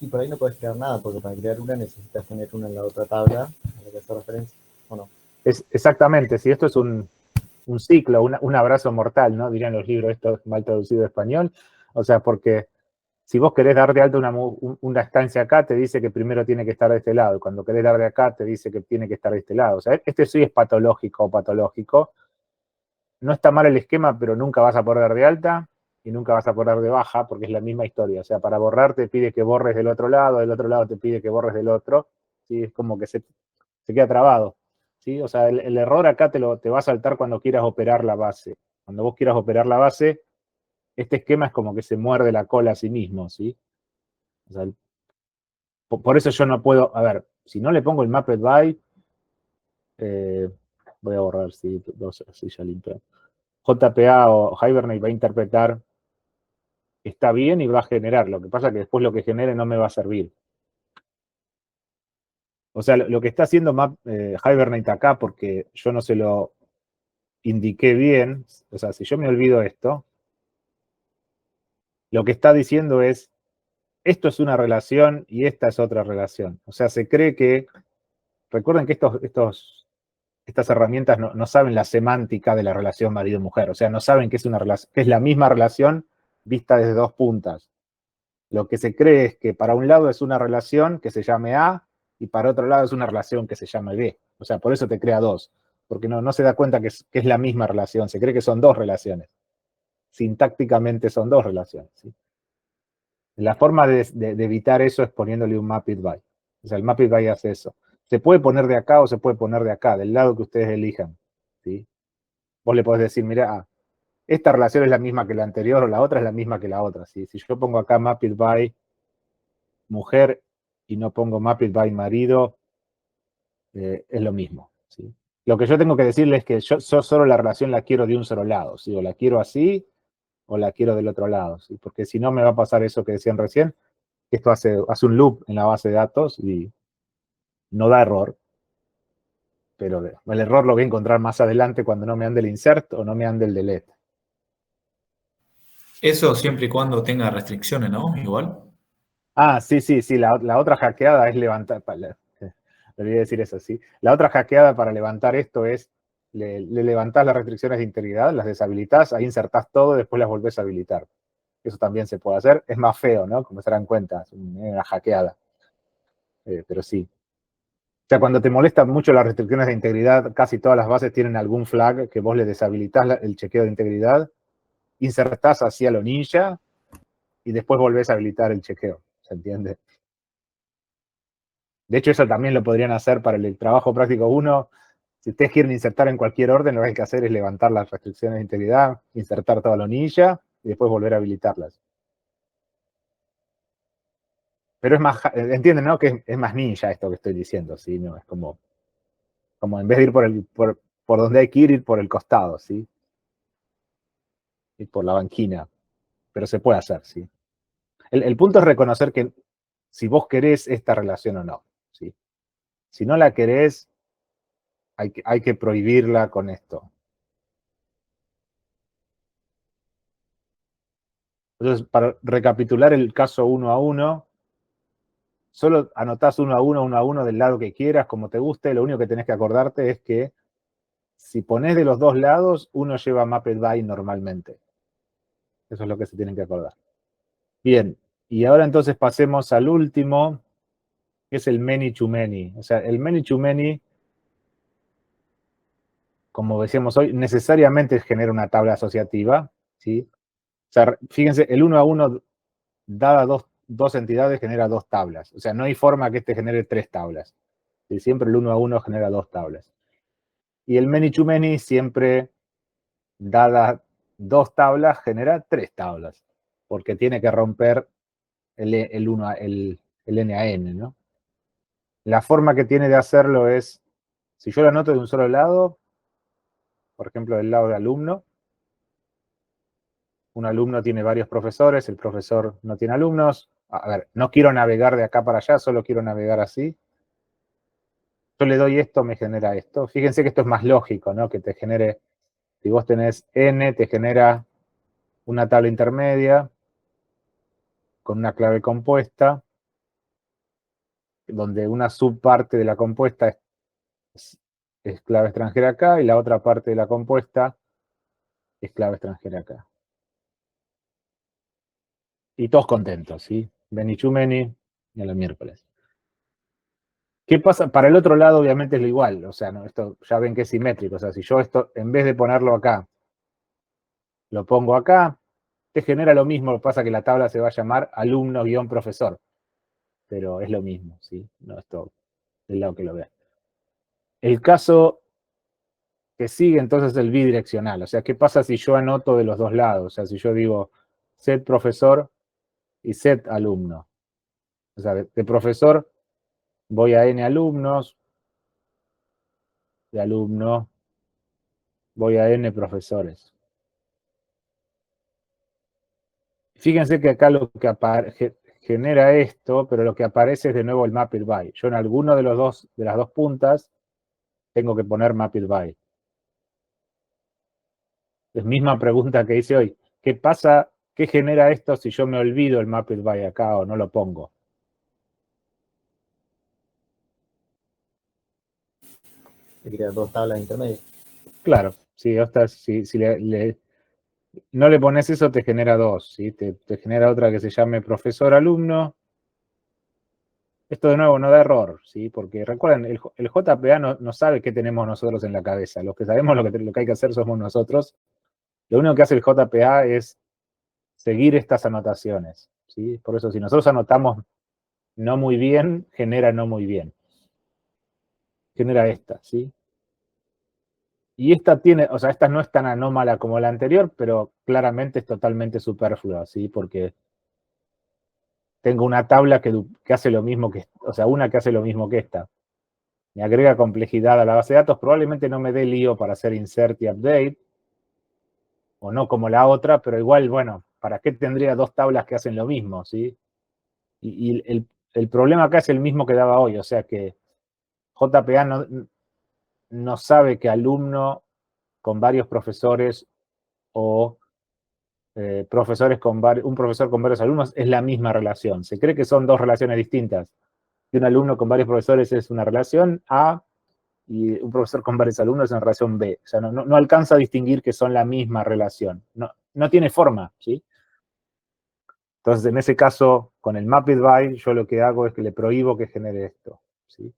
Y por ahí no puedes crear nada, porque para crear una necesitas tener una en la otra tabla a la que hace referencia, ¿o no? Exactamente, si esto es un ciclo, un abrazo mortal, ¿no? Dirían los libros, esto es mal traducido de español. O sea, porque si vos querés dar de alta una estancia acá, te dice que primero tiene que estar de este lado. Cuando querés dar de acá, te dice que tiene que estar de este lado. O sea, este sí es patológico o patológico. No está mal el esquema, pero nunca vas a poder dar de alta y nunca vas a poder dar de baja porque es la misma historia. O sea, para borrar te pide que borres del otro lado te pide que borres del otro. ¿Sí? Es como que se queda trabado. ¿Sí? O sea, el error acá te va a saltar cuando quieras operar la base. Cuando vos quieras operar la base, este esquema es como que se muerde la cola a sí mismo, ¿sí? O sea, por eso yo no puedo, a ver, si no le pongo el mapped by, voy a borrar, sí, así ya limpio. JPA o Hibernate va a interpretar, está bien y va a generar. Lo que pasa es que después lo que genere no me va a servir. O sea, lo que está haciendo Hibernate acá, porque yo no se lo indiqué bien, o sea, si yo me olvido esto, lo que está diciendo es, esto es una relación y esta es otra relación. O sea, se cree que, recuerden que estas herramientas no saben la semántica de la relación marido-mujer, o sea, no saben que es que es la misma relación vista desde dos puntas. Lo que se cree es que para un lado es una relación que se llame A y para otro lado es una relación que se llame B. O sea, por eso te crea dos, porque no se da cuenta que es la misma relación, se cree que son dos relaciones. Sintácticamente son dos relaciones, ¿sí? La forma de evitar eso es poniéndole un mapped by. O sea, el mapped by hace eso. Se puede poner de acá o se puede poner de acá, del lado que ustedes elijan, ¿sí? Vos le podés decir, mira, esta relación es la misma que la anterior o la otra es la misma que la otra, ¿sí? Si yo pongo acá mapped by mujer y no pongo mapped by marido, es lo mismo, ¿sí? Lo que yo tengo que decirle es que yo solo la relación la quiero de un solo lado, ¿sí? O la quiero así o la quiero del otro lado, ¿sí? Porque si no me va a pasar eso que decían recién, que esto hace un loop en la base de datos y no da error, pero el error lo voy a encontrar más adelante cuando no me ande el insert o no me ande el delete. Eso siempre y cuando tenga restricciones, ¿no? Igual. Ah, sí, la otra hackeada es levantar, debería decir eso, sí. La otra hackeada para levantar esto es, le levantás las restricciones de integridad, las deshabilitás, ahí insertás todo y después las volvés a habilitar. Eso también se puede hacer, es más feo, ¿no? Como se dan cuenta, es una hackeada. Pero sí. O sea, cuando te molestan mucho las restricciones de integridad, casi todas las bases tienen algún flag que vos le deshabilitás el chequeo de integridad, insertás así a lo ninja y después volvés a habilitar el chequeo. ¿Se entiende? De hecho, eso también lo podrían hacer para el trabajo práctico 1. Si ustedes quieren insertar en cualquier orden, lo que hay que hacer es levantar las restricciones de integridad, insertar todo a lo ninja y después volver a habilitarlas. Pero es más, entienden, ¿no? Que es más ninja esto que estoy diciendo, ¿sí? No, es como en vez de ir por donde hay que ir por el costado, ¿sí? Ir por la banquina. Pero se puede hacer, ¿sí? El punto es reconocer que si vos querés esta relación o no, ¿sí? Si no la querés, hay que prohibirla con esto. Entonces, para recapitular el caso 1 a 1, solo anotás 1 a 1, 1 a 1 del lado que quieras, como te guste. Lo único que tenés que acordarte es que si ponés de los dos lados, uno lleva mapped by normalmente. Eso es lo que se tienen que acordar. Bien, y ahora entonces pasemos al último, que es el many to many. O sea, el many to many, como decíamos hoy, necesariamente genera una tabla asociativa, ¿sí? O sea, fíjense, el 1 a 1, dada dos entidades genera dos tablas. O sea, no hay forma que este genere tres tablas. Y siempre el 1 a 1 genera dos tablas. Y el many to many siempre, dadas dos tablas, genera tres tablas. Porque tiene que romper el n a n, ¿no? La forma que tiene de hacerlo es, si yo lo anoto de un solo lado, por ejemplo, del lado de alumno, un alumno tiene varios profesores, el profesor no tiene alumnos. A ver, no quiero navegar de acá para allá, solo quiero navegar así. Yo le doy esto, me genera esto. Fíjense que esto es más lógico, ¿no? Que te genere, si vos tenés n, te genera una tabla intermedia con una clave compuesta, donde una subparte de la compuesta es clave extranjera acá y la otra parte de la compuesta es clave extranjera acá. Y todos contentos, ¿sí? Many to many y a la miércoles. ¿Qué pasa? Para el otro lado, obviamente, es lo igual. O sea, no, esto ya ven que es simétrico. O sea, si yo esto, en vez de ponerlo acá, lo pongo acá, te genera lo mismo. Lo que pasa es que la tabla se va a llamar alumno-profesor. Pero es lo mismo, ¿sí? No, esto del lado que lo vea. El caso que sigue entonces es el bidireccional. O sea, ¿qué pasa si yo anoto de los dos lados? O sea, si yo digo set profesor y set alumno. O sea, de profesor voy a n alumnos, de alumno voy a n profesores. Fíjense que acá lo que genera esto, pero lo que aparece es de nuevo el mapped by. Yo en alguno de las dos puntas tengo que poner mapped by. Es misma pregunta que hice hoy. ¿Qué pasa? ¿Qué genera esto si yo me olvido el mapped by acá o no lo pongo? Te crea dos tablas intermedias. Claro, si no le pones eso, te genera dos, ¿sí? Te genera otra que se llame profesor-alumno. Esto de nuevo no da error, ¿sí? Porque recuerden, el JPA no sabe qué tenemos nosotros en la cabeza. Los que sabemos lo que hay que hacer somos nosotros. Lo único que hace el JPA es seguir estas anotaciones, ¿sí? Por eso, si nosotros anotamos no muy bien, genera no muy bien. Genera esta, ¿sí? Y esta tiene, o sea, esta no es tan anómala como la anterior, pero claramente es totalmente superflua, ¿sí? Porque tengo una tabla que hace lo mismo que, o sea, una que hace lo mismo que esta. Me agrega complejidad a la base de datos, probablemente no me dé lío para hacer insert y update, o no como la otra, pero igual, bueno, ¿para qué tendría dos tablas que hacen lo mismo, sí? Y el problema acá es el mismo que daba hoy, o sea que JPA no sabe que alumno con varios profesores o profesores un profesor con varios alumnos es la misma relación. Se cree que son dos relaciones distintas. Que un alumno con varios profesores es una relación A y un profesor con varios alumnos es una relación B. O sea, no alcanza a distinguir que son la misma relación. No tiene forma, ¿sí? Entonces, en ese caso, con el mapped by, yo lo que hago es que le prohíbo que genere esto, ¿sí?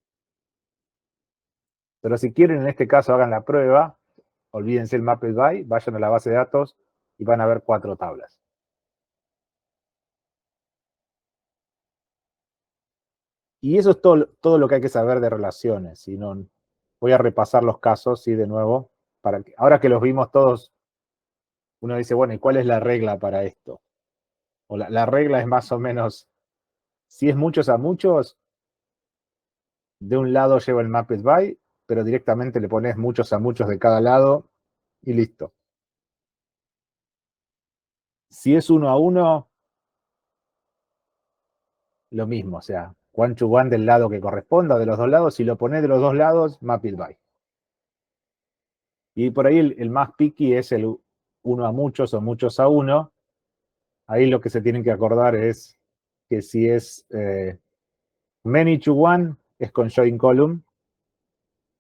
Pero si quieren, en este caso, hagan la prueba, olvídense el mapped by, vayan a la base de datos y van a ver 4 tablas. Y eso es todo lo que hay que saber de relaciones. ¿Sí? Voy a repasar los casos, ¿sí? De nuevo, ahora que los vimos todos, uno dice, bueno, ¿y cuál es la regla para esto? O la regla es más o menos, si es muchos a muchos, de un lado llevo el mapped by, pero directamente le pones muchos a muchos de cada lado y listo. Si es uno a uno, lo mismo, o sea, one to one del lado que corresponda, de los dos lados, si lo pones de los dos lados, mapped by. Y por ahí el más picky es el uno a muchos o muchos a uno. Ahí lo que se tienen que acordar es que si es many to one, es con join column.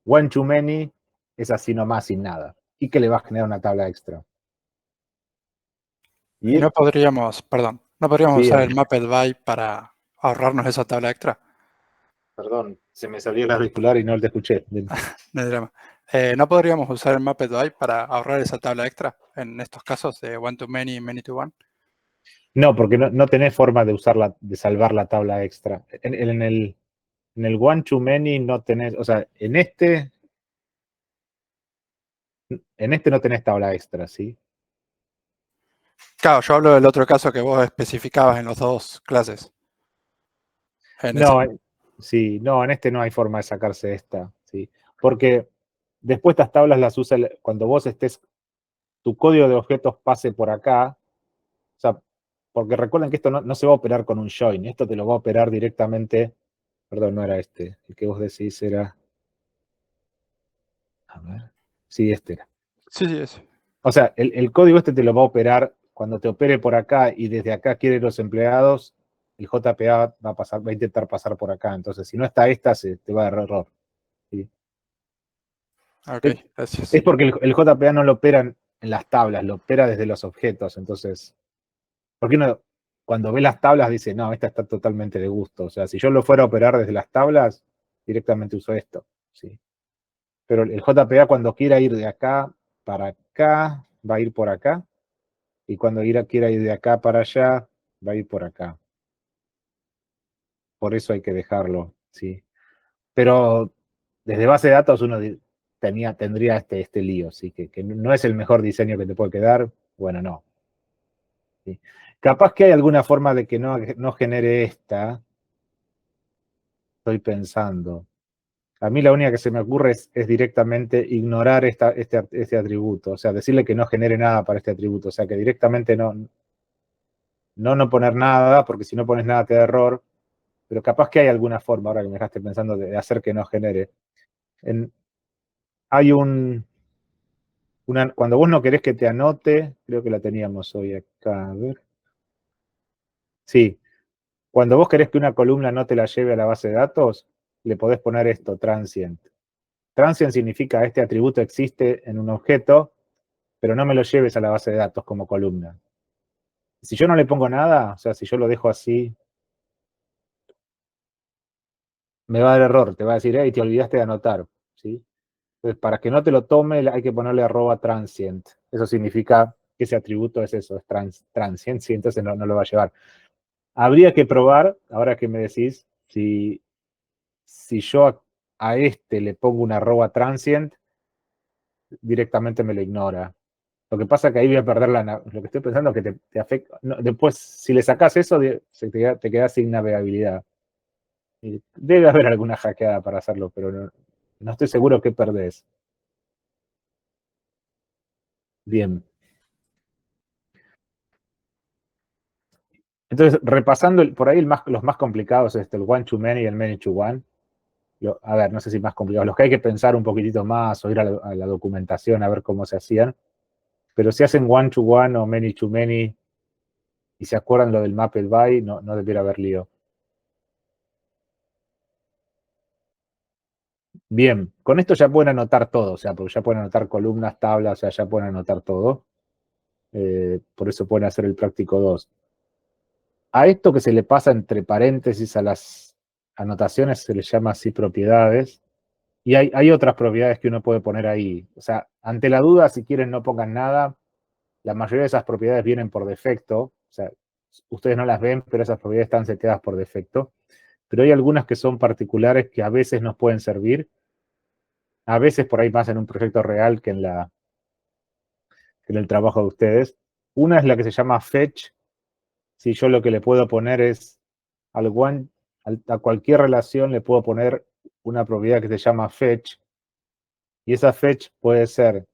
One to many es así nomás, sin nada. Y que le va a generar una tabla extra. Y no podríamos Sí, usar el mapped by para ahorrarnos esa tabla extra. Perdón, se me salió el auricular y no te escuché. No hay drama. ¿No podríamos usar el mapped by para ahorrar esa tabla extra en estos casos de one to many y many to one? No, porque no tenés forma de usarla, de salvar la tabla extra. En el one to many no tenés, o sea, en este no tenés tabla extra, ¿sí? Claro, yo hablo del otro caso que vos especificabas en los dos clases. En ese. No, sí, no, en este no hay forma de sacarse esta, ¿sí? Porque después estas tablas las usa cuando vos estés, tu código de objetos pase por acá, o sea, porque recuerden que esto no se va a operar con un join, esto te lo va a operar directamente, perdón, no era este, el que vos decís era, a ver, sí, este era. Sí, sí, es. O sea, el código este te lo va a operar cuando te opere por acá y desde acá quiere los empleados, el JPA va a intentar pasar por acá. Entonces, si no está esta, se te va a dar error. ¿Sí? Ok, gracias. Es porque el JPA no lo opera en las tablas, lo opera desde los objetos. Entonces, ¿por qué no? Cuando ve las tablas dice, no, esta está totalmente de gusto. O sea, si yo lo fuera a operar desde las tablas, directamente uso esto. ¿Sí? Pero el JPA cuando quiera ir de acá para acá, va a ir por acá. Y cuando quiera ir de acá para allá, va a ir por acá. Por eso hay que dejarlo, ¿sí? Pero desde base de datos uno tendría este lío, ¿sí? Que no es el mejor diseño que te puede quedar. Bueno, no. ¿Sí? Capaz que hay alguna forma de que no genere esta. Estoy pensando. A mí la única que se me ocurre es directamente ignorar este atributo. O sea, decirle que no genere nada para este atributo. O sea, que directamente no poner nada, porque si no pones nada te da error. Pero capaz que hay alguna forma, ahora que me dejaste pensando, de hacer que no genere. Hay cuando vos no querés que te anote, creo que la teníamos hoy acá, a ver. Sí, cuando vos querés que una columna no te la lleve a la base de datos, le podés poner esto, transient. Transient significa este atributo existe en un objeto, pero no me lo lleves a la base de datos como columna. Si yo no le pongo nada, o sea, si yo lo dejo así, me va a dar error, te va a decir, hey, te olvidaste de anotar, ¿sí? Entonces, para que no te lo tome, hay que ponerle @transient. Eso significa que ese atributo es eso, es transient, ¿sí? Entonces no lo va a llevar. Habría que probar, ahora que me decís, si yo a este le pongo una @transient, directamente me lo ignora. Lo que pasa es que ahí voy a perder lo que estoy pensando es que te afecta. No, después, si le sacás eso, te queda sin navegabilidad. Debe haber alguna hackeada para hacerlo, pero no estoy seguro qué perdés. Bien. Entonces, repasando por ahí los más complicados, el one to many y el many to one. A ver, no sé si más complicados, los que hay que pensar un poquitito más o ir a la documentación a ver cómo se hacían. Pero si hacen one to one o many to many y se acuerdan lo del mapped by, no debiera haber lío. Bien, con esto ya pueden anotar todo, o sea, porque ya pueden anotar columnas, tablas, o sea, ya pueden anotar todo. Por eso pueden hacer el práctico 2. A esto que se le pasa entre paréntesis a las anotaciones se le llama así propiedades. Y hay otras propiedades que uno puede poner ahí. O sea, ante la duda, si quieren no pongan nada. La mayoría de esas propiedades vienen por defecto. O sea, ustedes no las ven, pero esas propiedades están seteadas por defecto. Pero hay algunas que son particulares que a veces nos pueden servir. A veces por ahí más en un proyecto real que en el trabajo de ustedes. Una es la que se llama fetch. Si yo lo que le puedo poner es a cualquier relación le puedo poner una propiedad que se llama fetch. Y esa fetch puede ser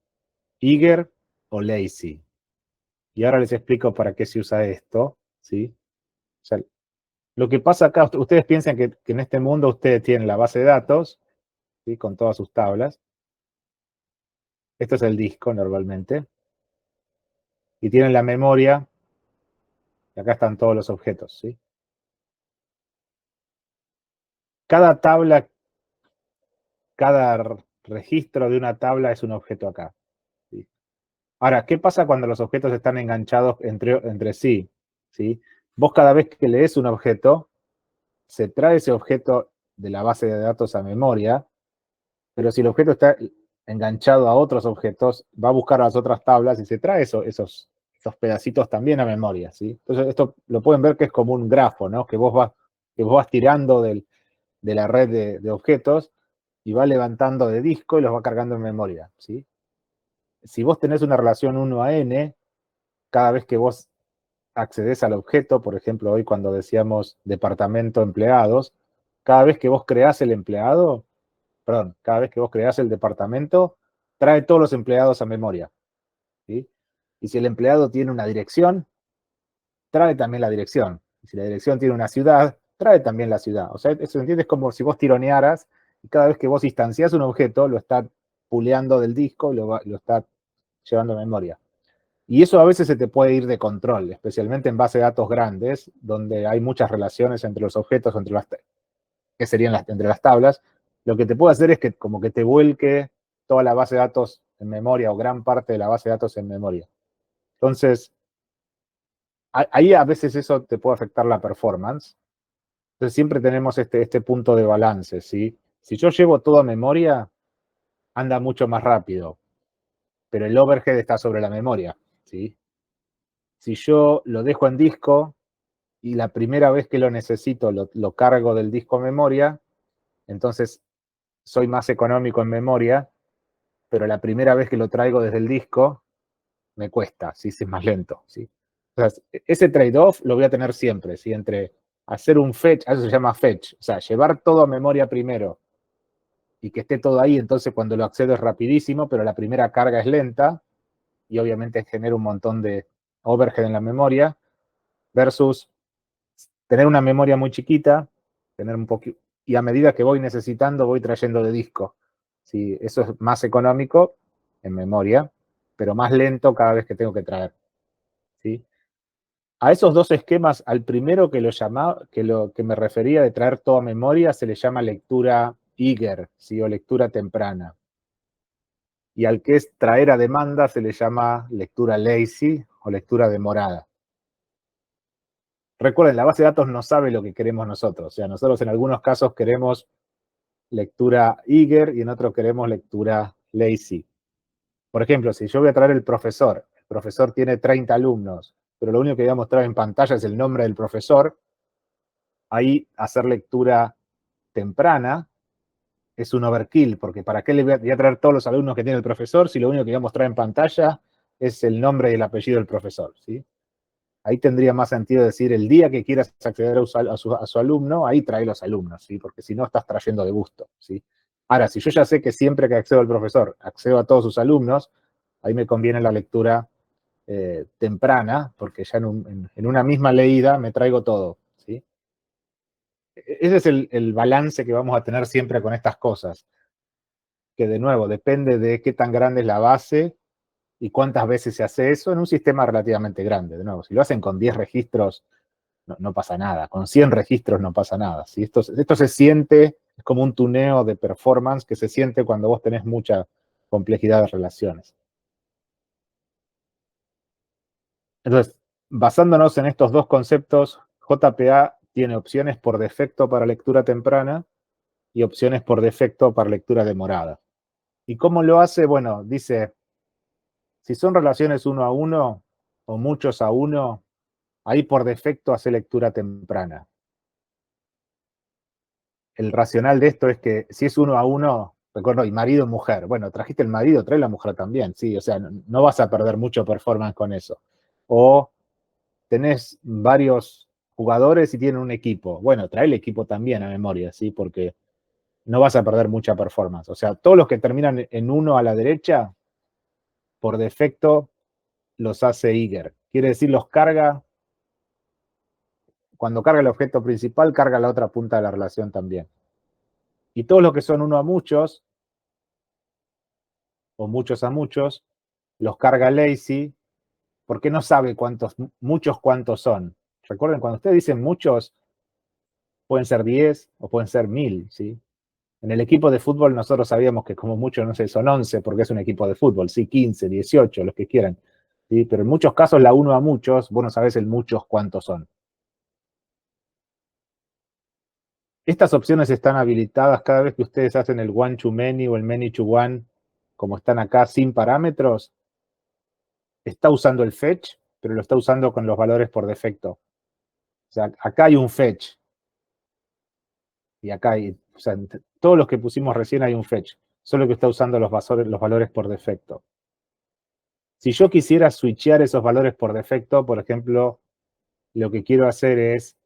eager o lazy. Y ahora les explico para qué se usa esto, ¿sí? O sea, lo que pasa acá, ustedes piensan que en este mundo ustedes tienen la base de datos, ¿sí? Con todas sus tablas. Esto es el disco normalmente. Y tienen la memoria, y acá están todos los objetos, ¿sí? Cada tabla, cada registro de una tabla es un objeto acá, ¿sí? Ahora, ¿qué pasa cuando los objetos están enganchados entre sí? ¿Sí? Vos cada vez que lees un objeto, se trae ese objeto de la base de datos a memoria, pero si el objeto está enganchado a otros objetos, va a buscar las otras tablas y se trae esos esos pedacitos también a memoria, ¿sí? Entonces esto lo pueden ver que es como un grafo, ¿no? Que vos vas tirando de la red de objetos y va levantando de disco y los va cargando en memoria, ¿sí? Si vos tenés una relación 1 a n, cada vez que vos accedes al objeto, por ejemplo, hoy cuando decíamos departamento empleados, cada vez que vos creás el empleado, perdón, cada vez que vos creás el departamento, trae todos los empleados a memoria, ¿sí? Y si el empleado tiene una dirección, trae también la dirección. Y si la dirección tiene una ciudad, trae también la ciudad. O sea, eso, ¿entiendes? Es como si vos tironearas y cada vez que vos instanciás un objeto, lo está puleando del disco, lo está llevando a memoria. Y eso a veces se te puede ir de control, especialmente en bases de datos grandes, donde hay muchas relaciones entre los objetos, que serían entre las tablas. Lo que te puede hacer es que como que te vuelque toda la base de datos en memoria o gran parte de la base de datos en memoria. Entonces, ahí a veces eso te puede afectar la performance. Entonces siempre tenemos este punto de balance, ¿sí? Si yo llevo todo a memoria, anda mucho más rápido, pero el overhead está sobre la memoria, ¿sí? Si yo lo dejo en disco y la primera vez que lo necesito lo cargo del disco a memoria, entonces soy más económico en memoria, pero la primera vez que lo traigo desde el disco me cuesta, ¿sí? Es más lento, ¿sí? Entonces, ese trade-off lo voy a tener siempre, ¿sí? Entre hacer un fetch, eso se llama fetch, o sea, llevar todo a memoria primero y que esté todo ahí, entonces cuando lo accedo es rapidísimo, pero la primera carga es lenta y obviamente genera un montón de overhead en la memoria, versus tener una memoria muy chiquita, tener un poquito, y a medida que voy necesitando, voy trayendo de disco. ¿Sí? Eso es más económico en memoria, pero más lento cada vez que tengo que traer. ¿Sí? A esos dos esquemas, al primero que lo que me refería de traer toda memoria, se le llama lectura eager, ¿sí? O lectura temprana. Y al que es traer a demanda se le llama lectura lazy o lectura demorada. Recuerden, la base de datos no sabe lo que queremos nosotros. O sea, nosotros en algunos casos queremos lectura eager y en otros queremos lectura lazy. Por ejemplo, si yo voy a traer el profesor tiene 30 alumnos, pero lo único que voy a mostrar en pantalla es el nombre del profesor, ahí hacer lectura temprana es un overkill, porque ¿para qué le voy a traer todos los alumnos que tiene el profesor si lo único que voy a mostrar en pantalla es el nombre y el apellido del profesor? ¿Sí? Ahí tendría más sentido decir, el día que quieras acceder a su alumno, ahí trae los alumnos, ¿sí? Porque si no estás trayendo de gusto, ¿sí? Ahora, si yo ya sé que siempre que accedo al profesor, accedo a todos sus alumnos, ahí me conviene la lectura temprana, porque ya en una misma leída me traigo todo, ¿sí? Ese es el balance que vamos a tener siempre con estas cosas, que de nuevo depende de qué tan grande es la base y cuántas veces se hace eso en un sistema relativamente grande. De nuevo, si lo hacen con 10 registros, no pasa nada. Con 100 registros no pasa nada. ¿Sí? Esto se siente, es como un tuneo de performance que se siente cuando vos tenés mucha complejidad de relaciones. Entonces, basándonos en estos dos conceptos, JPA tiene opciones por defecto para lectura temprana y opciones por defecto para lectura demorada. ¿Y cómo lo hace? Bueno, dice, si son relaciones 1 a 1 o muchos a 1, ahí por defecto hace lectura temprana. El racional de esto es que si es 1 a 1, recuerdo, y marido y mujer, bueno, trajiste el marido, trae la mujer también, sí, o sea, no vas a perder mucho performance con eso. O tenés varios jugadores y tienen un equipo, bueno, trae el equipo también a memoria, sí, porque no vas a perder mucha performance. O sea, todos los que terminan en 1 a la derecha, por defecto, los hace eager. Quiere decir, los carga, cuando carga el objeto principal, carga la otra punta de la relación también. Y todos los que son 1 a muchos, o muchos a muchos, los carga lazy, porque no sabe muchos cuántos son. Recuerden, cuando ustedes dicen muchos, pueden ser 10 o pueden ser 1000, ¿sí? En el equipo de fútbol nosotros sabíamos que como mucho, no sé, son 11 porque es un equipo de fútbol, sí, 15, 18, los que quieran. ¿Sí? Pero en muchos casos la 1 a muchos, vos no sabés el muchos cuántos son. Estas opciones están habilitadas cada vez que ustedes hacen el one to many o el many to one, como están acá sin parámetros. Está usando el fetch, pero lo está usando con los valores por defecto. O sea, acá hay un fetch. Y acá hay, o sea, todos los que pusimos recién hay un fetch. Solo que está usando los valores por defecto. Si yo quisiera switchear esos valores por defecto, por ejemplo, lo que quiero hacer es,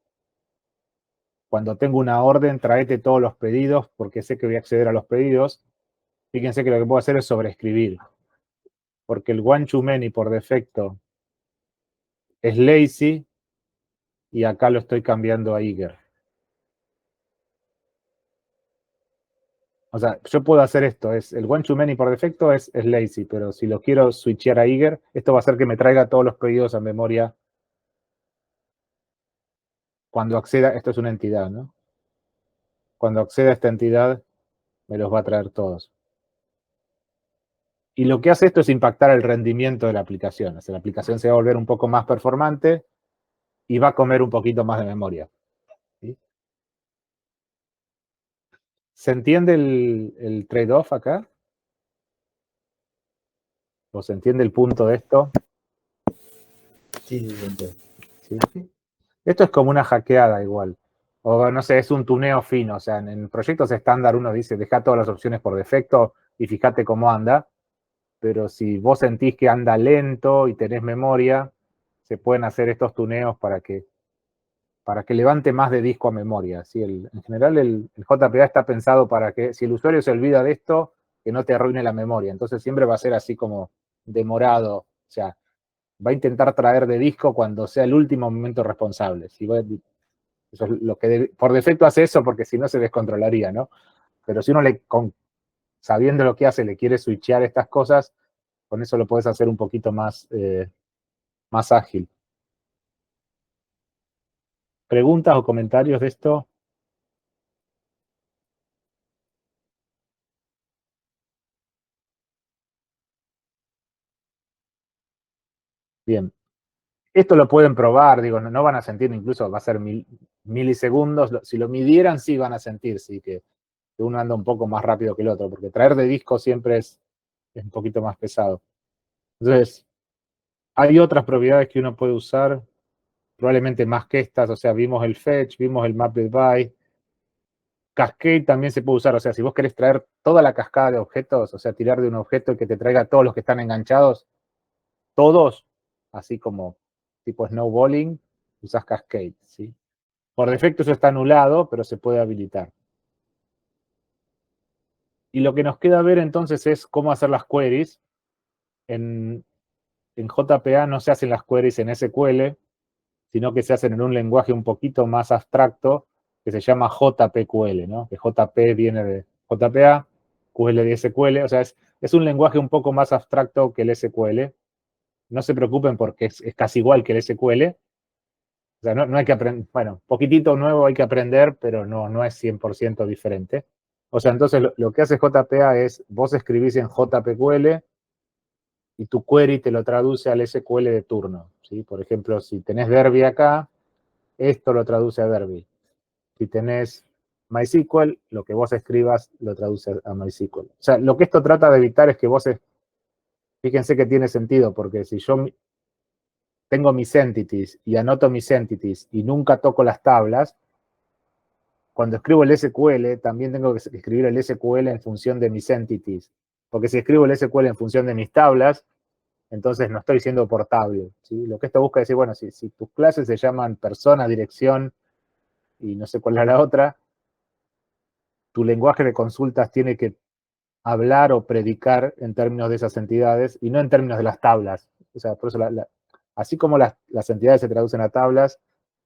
cuando tengo una orden, traete todos los pedidos, porque sé que voy a acceder a los pedidos. Fíjense que lo que puedo hacer es sobreescribir. Porque el one to many por defecto es lazy, y acá lo estoy cambiando a eager. O sea, yo puedo hacer esto, el one to many por defecto es lazy, pero si lo quiero switchear a eager, esto va a hacer que me traiga todos los pedidos a memoria cuando acceda. Esto es una entidad, ¿no? Cuando acceda a esta entidad, me los va a traer todos. Y lo que hace esto es impactar el rendimiento de la aplicación. O sea, la aplicación se va a volver un poco más performante y va a comer un poquito más de memoria. ¿Sí? ¿Se entiende el trade-off acá? ¿O se entiende el punto de esto? Sí, sí, entiendo. ¿Sí? Esto es como una hackeada igual. O no sé, es un tuneo fino. O sea, en proyectos estándar uno dice, deja todas las opciones por defecto y fíjate cómo anda. Pero si vos sentís que anda lento y tenés memoria, se pueden hacer estos tuneos para que levante más de disco a memoria. ¿Sí? En general el JPA está pensado para que si el usuario se olvida de esto, que no te arruine la memoria. Entonces siempre va a ser así como demorado. O sea, va a intentar traer de disco cuando sea el último momento responsable. Si eso es lo que por defecto hace eso, porque si no se descontrolaría, ¿no? Pero si uno sabiendo lo que hace, le quiere switchear estas cosas, con eso lo puedes hacer un poquito más ágil. ¿Preguntas o comentarios de esto? Bien. Esto lo pueden probar, digo, no van a sentir, incluso va a ser milisegundos. Si lo midieran, sí van a sentir, sí, que uno anda un poco más rápido que el otro, porque traer de disco siempre es un poquito más pesado. Entonces, hay otras propiedades que uno puede usar, probablemente más que estas. O sea, vimos el fetch, vimos el mapped by. Cascade también se puede usar. O sea, si vos querés traer toda la cascada de objetos, o sea, tirar de un objeto y que te traiga todos los que están enganchados, todos, así como tipo snowballing, usás Cascade, ¿sí? Por defecto eso está anulado, pero se puede habilitar. Y lo que nos queda ver entonces es cómo hacer las queries. En JPA no se hacen las queries en SQL, sino que se hacen en un lenguaje un poquito más abstracto que se llama JPQL, ¿no? Que JP viene de JPA, QL de SQL. O sea, es un lenguaje un poco más abstracto que el SQL. No se preocupen porque es casi igual que el SQL. O sea, no hay que aprender, bueno, poquitito nuevo hay que aprender, pero no es 100% diferente. O sea, entonces lo que hace JPA es, vos escribís en JPQL y tu query te lo traduce al SQL de turno, ¿sí? Por ejemplo, si tenés Derby acá, esto lo traduce a Derby. Si tenés MySQL, lo que vos escribas lo traduce a MySQL. O sea, lo que esto trata de evitar es que fíjense que tiene sentido, porque si yo tengo mis entities y anoto mis entities y nunca toco las tablas, cuando escribo el SQL, también tengo que escribir el SQL en función de mis entities. Porque si escribo el SQL en función de mis tablas, entonces no estoy siendo portable, ¿sí? Lo que esto busca es decir, bueno, si tus clases se llaman persona, dirección y no sé cuál es la otra, tu lenguaje de consultas tiene que hablar o predicar en términos de esas entidades y no en términos de las tablas. O sea, por eso así como las entidades se traducen a tablas,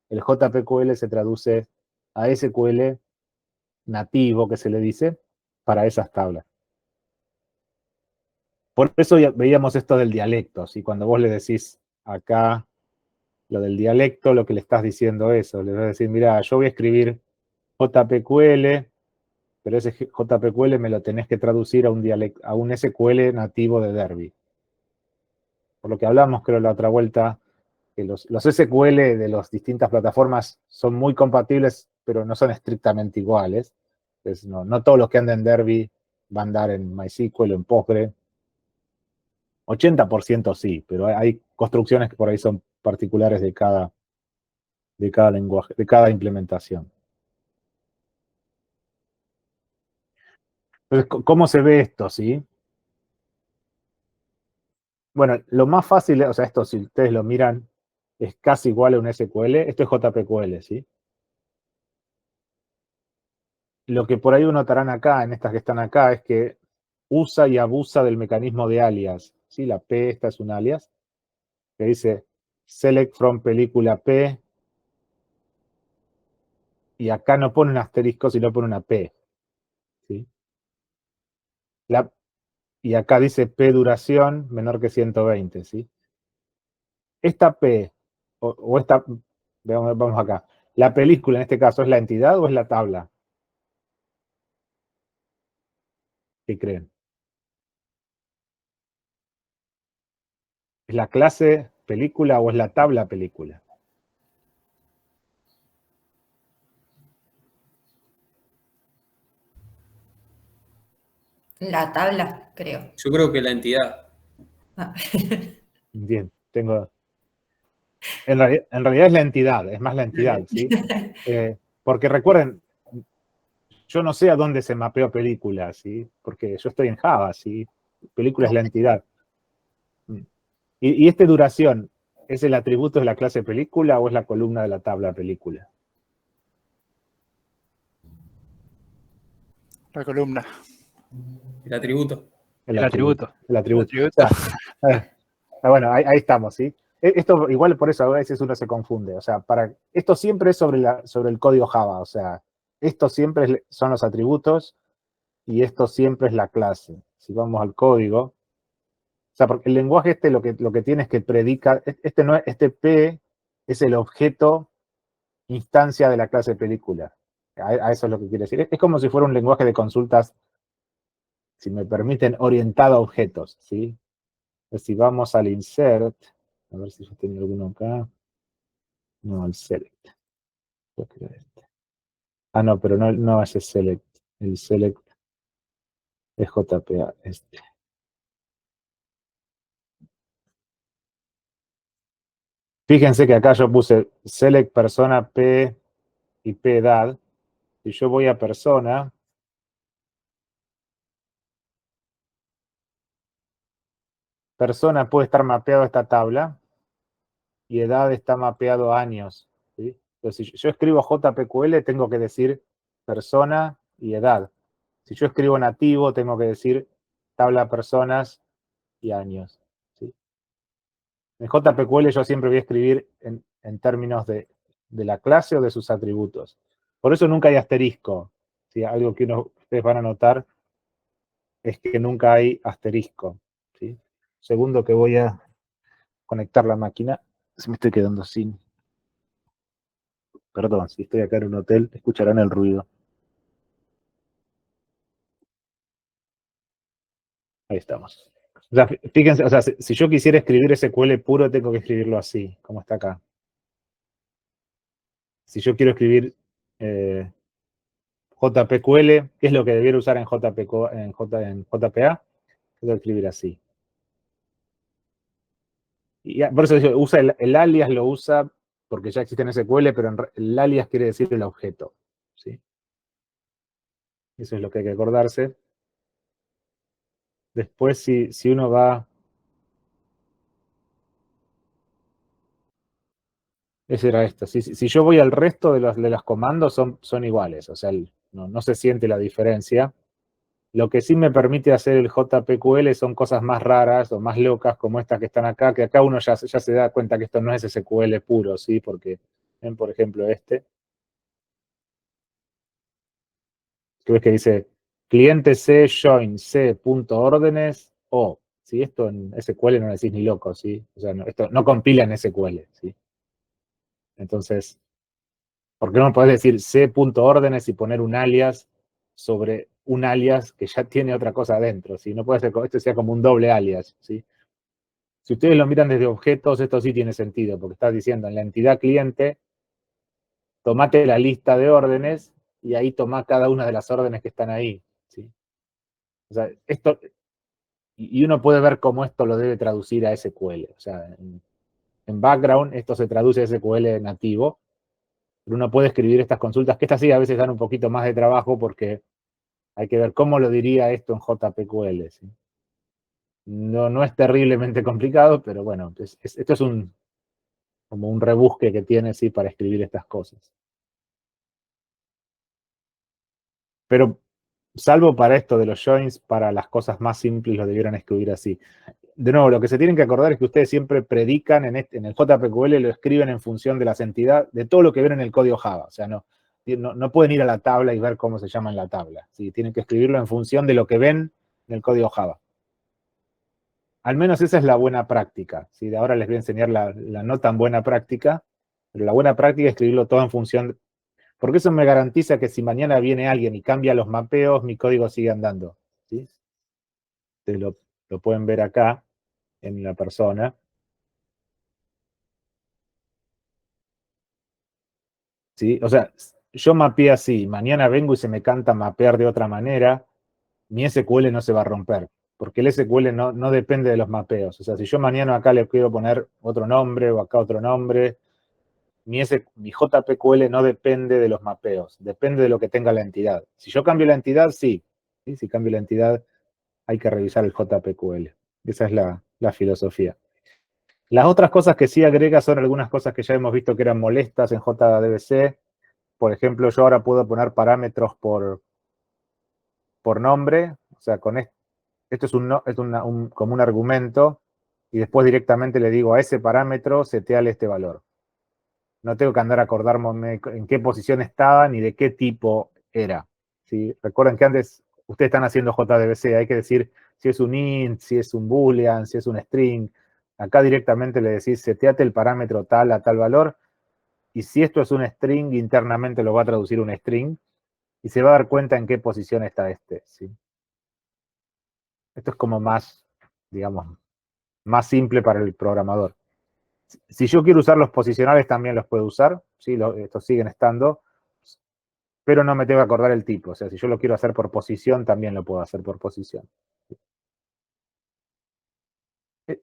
el JPQL se traduce a SQL nativo, que se le dice, para esas tablas. Por eso ya veíamos esto del dialecto, ¿sí? Cuando vos le decís acá lo del dialecto, lo que le estás diciendo eso, le vas a decir, mira, yo voy a escribir JPQL, pero ese JPQL me lo tenés que traducir a un SQL nativo de Derby. Por lo que hablamos, creo, la otra vuelta, que los SQL de las distintas plataformas son muy compatibles, pero no son estrictamente iguales. Entonces, no todos los que anden en Derby van a andar en MySQL o en Postgre. 80% sí, pero hay construcciones que por ahí son particulares de cada lenguaje, de cada implementación. Entonces, ¿cómo se ve esto, sí? Bueno, lo más fácil, o sea, esto si ustedes lo miran, es casi igual a un SQL. Esto es JPQL, ¿sí? Lo que por ahí notarán acá, en estas que están acá, es que usa y abusa del mecanismo de alias, ¿sí? La P, esta es un alias, que dice select from película P, y acá no pone un asterisco, sino pone una P, ¿sí? Y acá dice P duración menor que 120, ¿sí? Esta P, o esta, vamos acá, la película en este caso, ¿es la entidad o es la tabla? ¿Qué creen? ¿Es la clase película o es la tabla película? La tabla, creo. Yo creo que la entidad. Ah. Bien, tengo... En realidad es la entidad, es más la entidad, ¿sí? Porque recuerden, yo no sé a dónde se mapeó película, ¿sí? Porque yo estoy en Java, ¿sí? Película es la entidad. ¿Y este duración es el atributo de la clase película o es la columna de la tabla película? La columna. El atributo. El atributo. El atributo. El atributo. O sea, bueno, ahí estamos, ¿sí? Esto igual por eso a veces uno se confunde. O sea, esto siempre es sobre el código Java. O sea, esto siempre son los atributos y esto siempre es la clase. Si vamos al código, o sea, porque el lenguaje lo que tiene es que predica, este P es el objeto instancia de la clase película. A eso es lo que quiere decir. Es como si fuera un lenguaje de consultas, si me permiten, orientado a objetos, ¿sí? Entonces, si vamos al insert, a ver si yo tengo alguno acá. No, al select. Ah, no, pero no es el select. El select es JPA. Fíjense que acá yo puse select persona P y P edad. Si yo voy a persona, persona puede estar mapeado a esta tabla y edad está mapeado a años, ¿sí? Entonces, si yo escribo JPQL, tengo que decir persona y edad. Si yo escribo nativo, tengo que decir tabla personas y años, ¿sí? En JPQL yo siempre voy a escribir en términos de la clase o de sus atributos. Por eso nunca hay asterisco, ¿sí? Algo que ustedes van a notar es que nunca hay asterisco, ¿sí? Segundo que voy a conectar la máquina, se me estoy quedando sin... Perdón, si estoy acá en un hotel, escucharán el ruido. Ahí estamos. O sea, fíjense, o sea, si yo quisiera escribir SQL puro, tengo que escribirlo así, como está acá. Si yo quiero escribir JPQL, ¿qué es lo que debiera usar en JPA? Tengo que escribir así. Y por eso digo, usa el alias, lo usa porque ya existe en SQL, pero el alias quiere decir el objeto, ¿sí? Eso es lo que hay que acordarse. Después, si uno va... Ese era esto. Si yo voy al resto de los comandos, son iguales. O sea, no se siente la diferencia. Lo que sí me permite hacer el JPQL son cosas más raras o más locas, como estas que están acá, que acá uno ya se da cuenta que esto no es SQL puro, ¿sí? Porque, ven, por ejemplo, que ves que dice cliente C join C.órdenes o, ¿sí? Esto en SQL no lo decís ni loco, ¿sí? O sea, esto no compila en SQL, ¿sí? Entonces, ¿por qué no podés decir C.órdenes y poner un alias sobre un alias que ya tiene otra cosa adentro? ¿Sí? No puede ser, esto sea como un doble alias, ¿sí? Si ustedes lo miran desde objetos, esto sí tiene sentido, porque estás diciendo en la entidad cliente, tomate la lista de órdenes y ahí tomá cada una de las órdenes que están ahí, ¿sí? O sea, esto y uno puede ver cómo esto lo debe traducir a SQL. O sea, en background esto se traduce a SQL nativo, pero uno puede escribir estas consultas, que estas sí a veces dan un poquito más de trabajo porque hay que ver cómo lo diría esto en JPQL. ¿Sí? No es terriblemente complicado, pero bueno, esto es como un rebusque que tiene, sí, para escribir estas cosas. Pero salvo para esto de los joins, para las cosas más simples lo debieran escribir así. De nuevo, lo que se tienen que acordar es que ustedes siempre predican en el JPQL, lo escriben en función de las entidades, de todo lo que ven en el código Java. O sea, no pueden ir a la tabla y ver cómo se llama en la tabla. ¿Sí? Tienen que escribirlo en función de lo que ven en el código Java. Al menos esa es la buena práctica. ¿Sí? De ahora les voy a enseñar la no tan buena práctica, pero la buena práctica es escribirlo todo en función, porque eso me garantiza que si mañana viene alguien y cambia los mapeos, mi código sigue andando. ¿Sí? Ustedes lo pueden ver acá en la persona. ¿Sí? O sea, yo mapeé así, mañana vengo y se me canta mapear de otra manera, mi SQL no se va a romper, porque el SQL no depende de los mapeos. O sea, si yo mañana acá le quiero poner otro nombre o acá otro nombre, mi JPQL no depende de los mapeos, depende de lo que tenga la entidad. Si yo cambio la entidad, sí. ¿Sí? Si cambio la entidad, hay que revisar el JPQL. Esa es la filosofía. Las otras cosas que sí agrega son algunas cosas que ya hemos visto que eran molestas en JDBC. Por ejemplo, yo ahora puedo poner parámetros por nombre. O sea, esto es como un argumento y después directamente le digo a ese parámetro seteale este valor. No tengo que andar a acordarme en qué posición estaba ni de qué tipo era. ¿Sí? Recuerden que antes ustedes están haciendo JDBC, hay que decir si es un int, si es un boolean, si es un string. Acá directamente le decís seteate el parámetro tal a tal valor, y si esto es un string, internamente lo va a traducir un string, y se va a dar cuenta en qué posición está este. ¿Sí? Esto es como más, digamos, más simple para el programador. Si yo quiero usar los posicionales, también los puedo usar. ¿Sí? Estos siguen estando, pero no me tengo que acordar el tipo. O sea, si yo lo quiero hacer por posición, también lo puedo hacer por posición.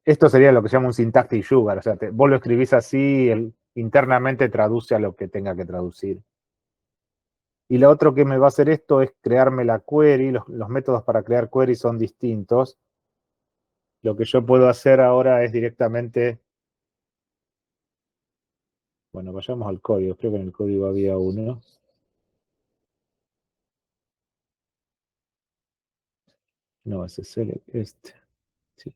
Esto sería lo que se llama un syntactic sugar. O sea, vos lo escribís así, internamente traduce a lo que tenga que traducir. Y lo otro que me va a hacer esto es crearme la query. Los métodos para crear query son distintos. Lo que yo puedo hacer ahora es directamente... Bueno, vayamos al código. Creo que en el código había uno. No, ese es este. Sí.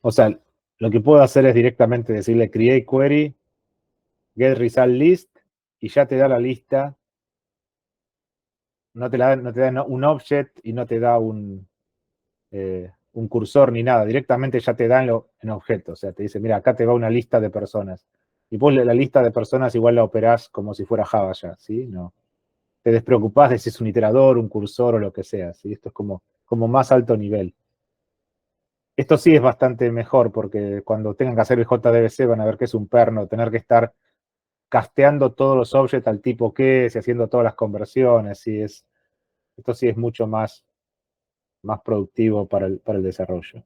O sea, lo que puedo hacer es directamente decirle create query, get result list, y ya te da la lista. No te da un object y no te da un cursor ni nada. Directamente ya te da en objeto. O sea, te dice, mira, acá te va una lista de personas. Y vos la lista de personas igual la operás como si fuera Java ya, ¿sí? No. Te despreocupás de si es un iterador, un cursor o lo que sea, ¿sí? Esto es como más alto nivel. Esto sí es bastante mejor porque cuando tengan que hacer el JDBC van a ver que es un perno, tener que estar casteando todos los objects al tipo que es y haciendo todas las conversiones. ¿Sí? Esto sí es mucho más productivo para el desarrollo.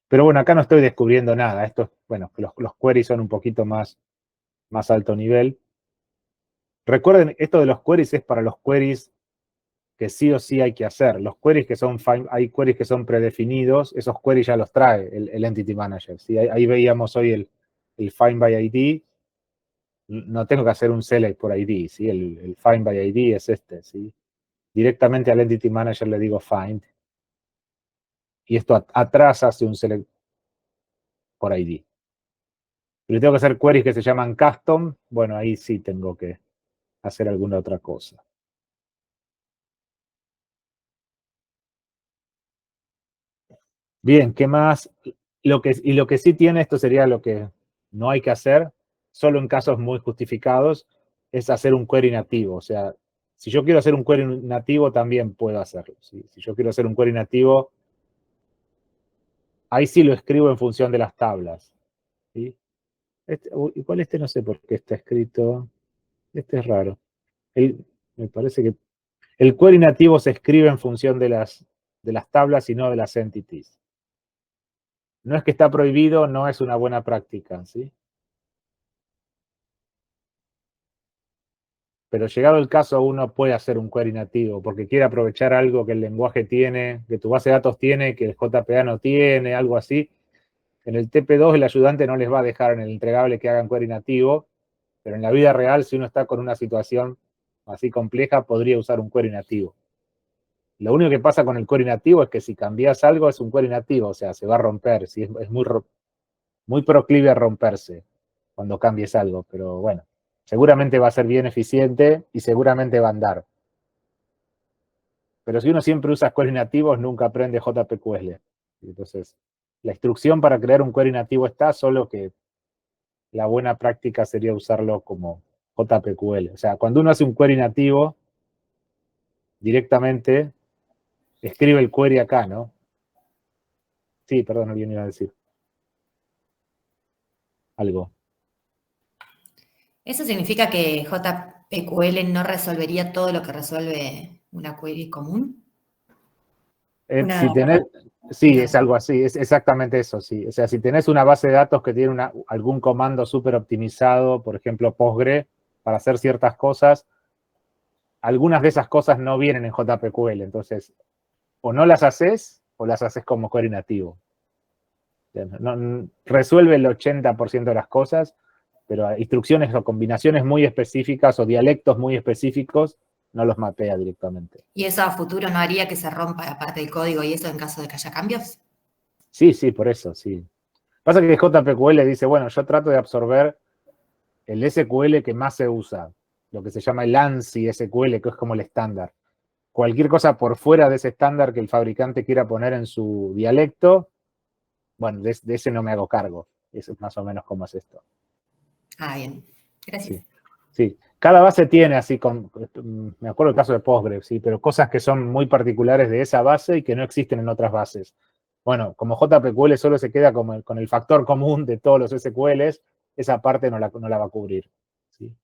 Pero bueno, acá no estoy descubriendo nada. Bueno, los queries son un poquito más alto nivel. Recuerden, esto de los queries es para los queries que sí o sí hay que hacer. Los queries que son hay queries que son predefinidos, esos queries ya los trae el Entity Manager. ¿Sí? Ahí veíamos hoy el Find by ID. No tengo que hacer un select por ID, ¿sí? El Find by ID es este, ¿sí? Directamente al Entity Manager le digo Find. Y esto atrás hace un select por ID. Si le tengo que hacer queries que se llaman custom, bueno, ahí sí tengo que hacer alguna otra cosa. Bien, ¿qué más? Lo que sí tiene, esto sería lo que no hay que hacer, solo en casos muy justificados, es hacer un query nativo. O sea, si yo quiero hacer un query nativo, también puedo hacerlo. ¿Sí? Si yo quiero hacer un query nativo, ahí sí lo escribo en función de las tablas. ¿Sí? Igual este no sé por qué está escrito. Este es raro. Me parece que El query nativo se escribe en función de las tablas y no de las entities. No es que está prohibido, no es una buena práctica, ¿sí? Pero llegado el caso, uno puede hacer un query nativo porque quiere aprovechar algo que el lenguaje tiene, que tu base de datos tiene, que el JPA no tiene, algo así. En el TP2 el ayudante no les va a dejar en el entregable que hagan query nativo, pero en la vida real, si uno está con una situación así compleja, podría usar un query nativo. Lo único que pasa con el query nativo es que si cambias algo es un query nativo, o sea, se va a romper, ¿sí? Es muy proclive a romperse cuando cambies algo, pero bueno, seguramente va a ser bien eficiente y seguramente va a andar. Pero si uno siempre usa query nativos, nunca aprende JPQL. Entonces, la instrucción para crear un query nativo está, solo que la buena práctica sería usarlo como JPQL. O sea, cuando uno hace un query nativo, directamente escribe el query acá, ¿no? Sí, perdón, alguien iba a decir algo. ¿Eso significa que JPQL no resolvería todo lo que resuelve una query común? Si tenés, sí, es algo así, es exactamente eso, sí. O sea, si tenés una base de datos que tiene algún comando súper optimizado, por ejemplo, Postgre, para hacer ciertas cosas, algunas de esas cosas no vienen en JPQL, entonces, o no las haces, o las haces como query nativo. Resuelve el 80% de las cosas, pero instrucciones o combinaciones muy específicas o dialectos muy específicos no los mapea directamente. ¿Y eso a futuro no haría que se rompa la parte del código y eso en caso de que haya cambios? Sí, sí, por eso, sí. Pasa que JPQL dice, bueno, yo trato de absorber el SQL que más se usa, lo que se llama el ANSI SQL, que es como el estándar. Cualquier cosa por fuera de ese estándar que el fabricante quiera poner en su dialecto, bueno, de ese no me hago cargo. Eso es más o menos como es esto. Ah, bien. Gracias. Sí, sí. Cada base tiene así, me acuerdo el caso de Postgre, sí, pero cosas que son muy particulares de esa base y que no existen en otras bases. Bueno, como JPQL solo se queda con el factor común de todos los SQLs, esa parte no la va a cubrir. ¿Sí?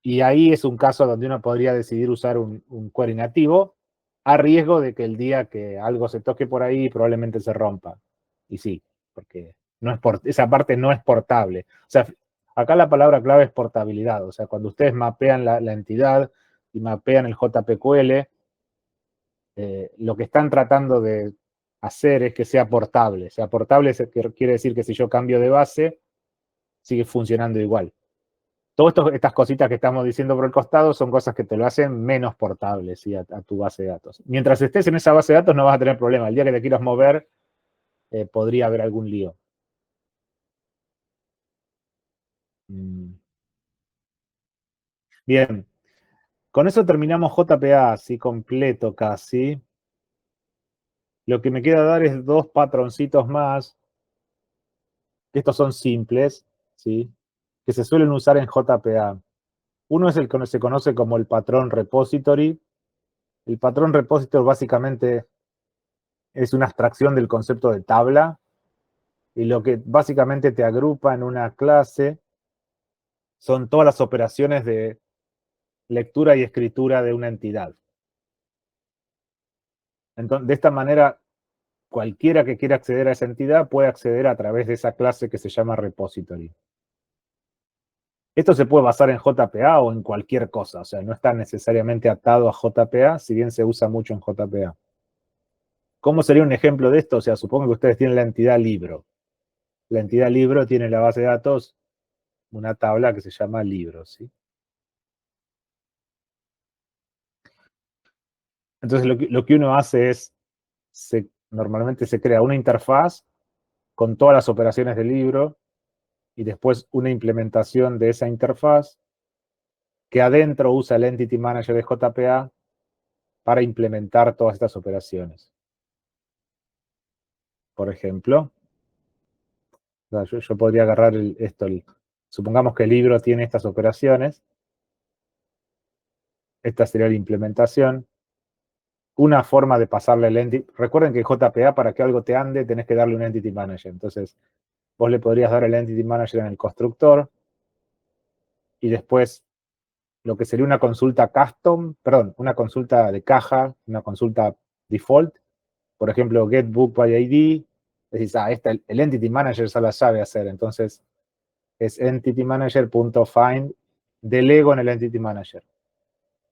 Y ahí es un caso donde uno podría decidir usar un query nativo a riesgo de que el día que algo se toque por ahí probablemente se rompa. Y sí, porque esa parte no es portable. O sea, acá la palabra clave es portabilidad. O sea, cuando ustedes mapean la entidad y mapean el JPQL, lo que están tratando de hacer es que sea portable. Sea portable quiere decir que si yo cambio de base, sigue funcionando igual. Todas estas cositas que estamos diciendo por el costado son cosas que te lo hacen menos portable, ¿sí? a tu base de datos. Mientras estés en esa base de datos no vas a tener problema. El día que te quieras mover, podría haber algún lío. Bien. Con eso terminamos JPA, así completo casi. Lo que me queda dar es dos patroncitos más. Estos son simples, ¿sí? Que se suelen usar en JPA. Uno es el que se conoce como el patrón repository. El patrón repository básicamente es una abstracción del concepto de tabla y lo que básicamente te agrupa en una clase son todas las operaciones de lectura y escritura de una entidad. Entonces, de esta manera, cualquiera que quiera acceder a esa entidad puede acceder a través de esa clase que se llama repository. Esto se puede basar en JPA o en cualquier cosa, o sea, no está necesariamente atado a JPA, si bien se usa mucho en JPA. ¿Cómo sería un ejemplo de esto? O sea, supongo que ustedes tienen la entidad libro. La entidad libro tiene la base de datos, una tabla que se llama libros, ¿sí? Entonces, lo que uno hace es, normalmente se crea una interfaz con todas las operaciones del libro y después una implementación de esa interfaz que adentro usa el Entity Manager de JPA para implementar todas estas operaciones. Por ejemplo, yo podría agarrar supongamos que el libro tiene estas operaciones. Esta sería la implementación. Una forma de pasarle el entity. Recuerden que JPA, para que algo te ande, tenés que darle un Entity Manager. Entonces, vos le podrías dar el Entity Manager en el constructor y después lo que sería una consulta custom, perdón, una consulta de caja, una consulta default, por ejemplo, get book by ID, decís, el Entity Manager ya la sabe hacer, entonces es Entity Manager.find, delego en el Entity Manager.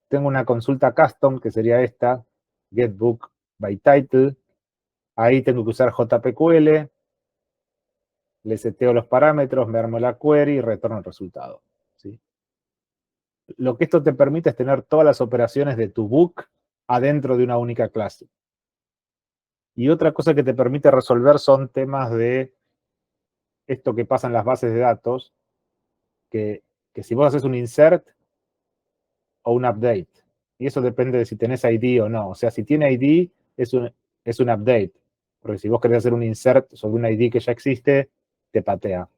Tengo una consulta custom, que sería esta, get book by title, ahí tengo que usar JPQL, le seteo los parámetros, me armo la query y retorno el resultado, ¿sí? Lo que esto te permite es tener todas las operaciones de tu book adentro de una única clase. Y otra cosa que te permite resolver son temas de esto que pasa en las bases de datos, que si vos haces un insert o un update, y eso depende de si tenés ID o no. O sea, si tiene ID, es un update, porque si vos querés hacer un insert sobre un ID que ya existe, te patea.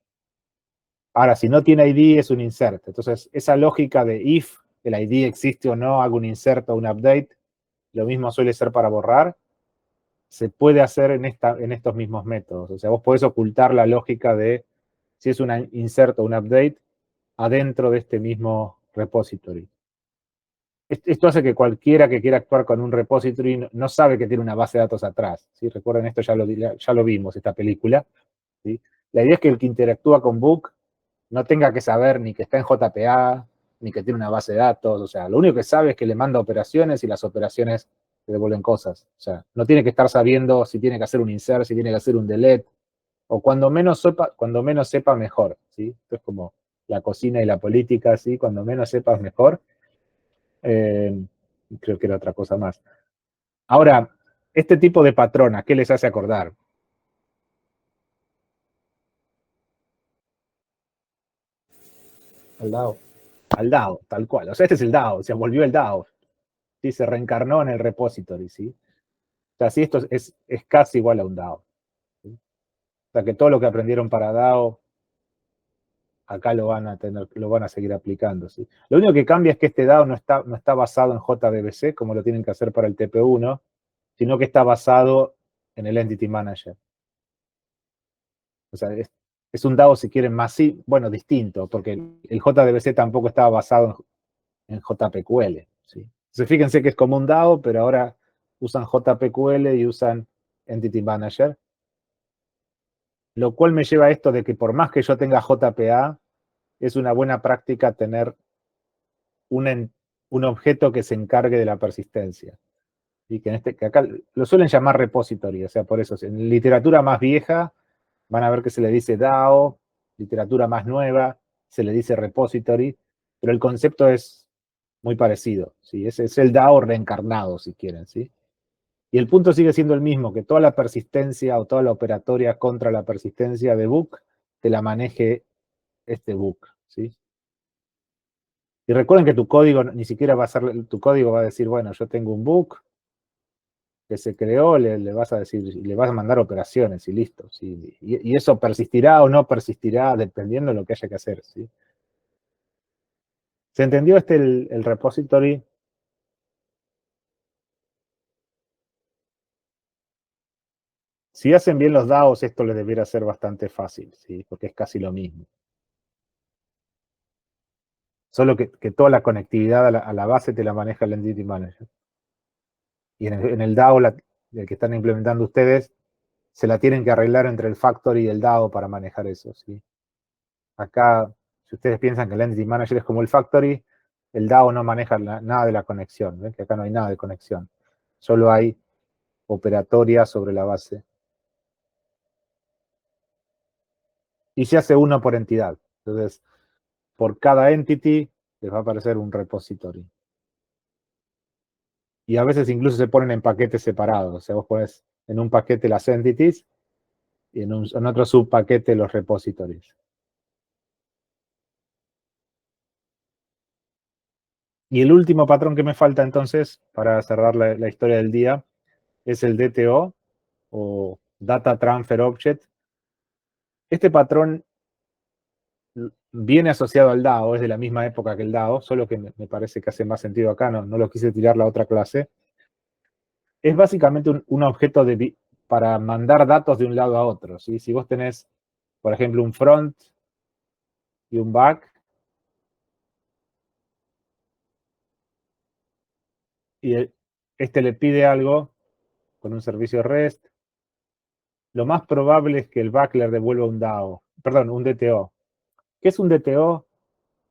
Ahora, si no tiene ID, es un insert. Entonces, esa lógica de if el ID existe o no, hago un insert o un update, lo mismo suele ser para borrar, se puede hacer en estos mismos métodos. O sea, vos podés ocultar la lógica de si es un insert o un update adentro de este mismo repository. Esto hace que cualquiera que quiera actuar con un repository no sabe que tiene una base de datos atrás, ¿sí? Recuerden, esto ya lo vimos, esta película, ¿sí? La idea es que el que interactúa con Book no tenga que saber ni que está en JPA, ni que tiene una base de datos. O sea, lo único que sabe es que le manda operaciones y las operaciones le devuelven cosas. O sea, no tiene que estar sabiendo si tiene que hacer un insert, si tiene que hacer un delete, o cuando menos sepa mejor, ¿sí? Esto es como la cocina y la política, ¿sí? Cuando menos sepas mejor. Creo que era otra cosa más. Ahora, este tipo de patrón, ¿a qué les hace acordar? Al DAO. Al DAO, tal cual. O sea, este es el DAO, se volvió el DAO. ¿Sí? Se reencarnó en el repository, ¿sí? O sea, sí, esto es casi igual a un DAO. ¿Sí? O sea, que todo lo que aprendieron para DAO, acá lo van a seguir aplicando, ¿sí? Lo único que cambia es que este DAO no está basado en JDBC, como lo tienen que hacer para el TP1, sino que está basado en el Entity Manager. O sea, es un DAO, si quieren, más, bueno, distinto, porque el JDBC tampoco estaba basado en JPQL, ¿sí? Entonces, fíjense que es como un DAO, pero ahora usan JPQL y usan Entity Manager, lo cual me lleva a esto de que por más que yo tenga JPA, es una buena práctica tener un objeto que se encargue de la persistencia. Y que acá lo suelen llamar repository, o sea, por eso, en literatura más vieja van a ver que se le dice DAO, literatura más nueva se le dice repository, pero el concepto es muy parecido, ¿sí? Es el DAO reencarnado, si quieren, ¿sí? Y el punto sigue siendo el mismo, que toda la persistencia o toda la operatoria contra la persistencia de book te la maneje este book, ¿sí? Y recuerden que tu código ni siquiera va a ser, tu código va a decir, bueno, yo tengo un book que se creó, le vas a decir, le vas a mandar operaciones y listo, ¿sí? Y eso persistirá o no persistirá dependiendo de lo que haya que hacer, ¿sí? ¿Se entendió el repository? Si hacen bien los DAOs, esto les debiera ser bastante fácil, ¿sí? Porque es casi lo mismo. Solo que toda la conectividad a la base te la maneja el Entity Manager. Y en el DAO, el que están implementando ustedes, se la tienen que arreglar entre el Factory y el DAO para manejar eso, ¿sí? Acá, si ustedes piensan que el Entity Manager es como el Factory, el DAO no maneja nada de la conexión, ¿ven? Que acá no hay nada de conexión. Solo hay operatoria sobre la base. Y se hace uno por entidad. Entonces, por cada entity les va a aparecer un repository. Y a veces incluso se ponen en paquetes separados. O sea, vos pones en un paquete las entities y en otro subpaquete los repositories. Y el último patrón que me falta entonces, para cerrar la historia del día, es el DTO, o Data Transfer Object. Este patrón viene asociado al DAO, es de la misma época que el DAO, solo que me parece que hace más sentido acá, no lo quise tirar la otra clase. Es básicamente un objeto para mandar datos de un lado a otro, ¿sí? Si vos tenés, por ejemplo, un front y un back, y este le pide algo con un servicio REST, lo más probable es que el backler devuelva un DAO, perdón, un DTO. ¿Qué es un DTO?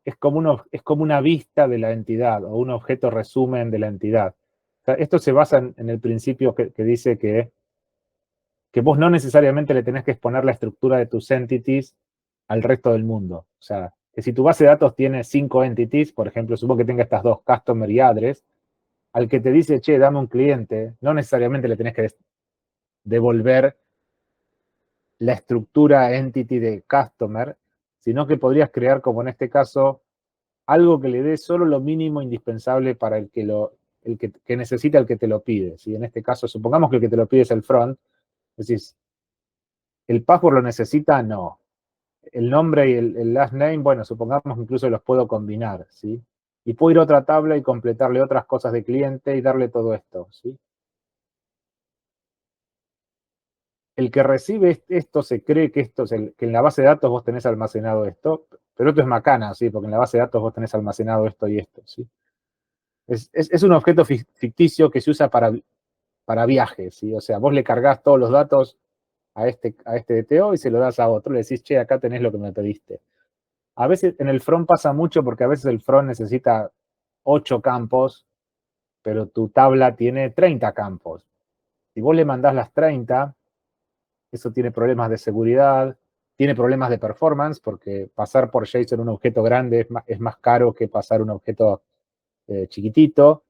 Es como una vista de la entidad o un objeto resumen de la entidad. O sea, esto se basa en el principio que dice que vos no necesariamente le tenés que exponer la estructura de tus entities al resto del mundo. O sea, que si tu base de datos tiene 5 entities, por ejemplo, supongo que tenga estas dos, customer y address, al que te dice, che, dame un cliente, no necesariamente le tenés que devolver la estructura entity de customer, sino que podrías crear, como en este caso, algo que le dé solo lo mínimo indispensable para el que necesita el que te lo pide. ¿Sí? En este caso, supongamos que el que te lo pide es el front, decís, ¿el password lo necesita? No. El nombre y el last name, bueno, supongamos que incluso los puedo combinar, ¿sí? Y puedo ir a otra tabla y completarle otras cosas de cliente y darle todo esto, ¿sí? El que recibe esto se cree que que en la base de datos vos tenés almacenado esto, pero esto es macana, ¿sí? Porque en la base de datos vos tenés almacenado esto y esto, ¿sí? Es un objeto ficticio que se usa para viajes, ¿sí? O sea, vos le cargás todos los datos a este DTO y se lo das a otro, le decís, che, acá tenés lo que me pediste. A veces en el front pasa mucho porque a veces el front necesita 8 campos, pero tu tabla tiene 30 campos. Si vos le mandás las 30, eso tiene problemas de seguridad, tiene problemas de performance, porque pasar por JSON un objeto grande es más caro que pasar un objeto chiquitito.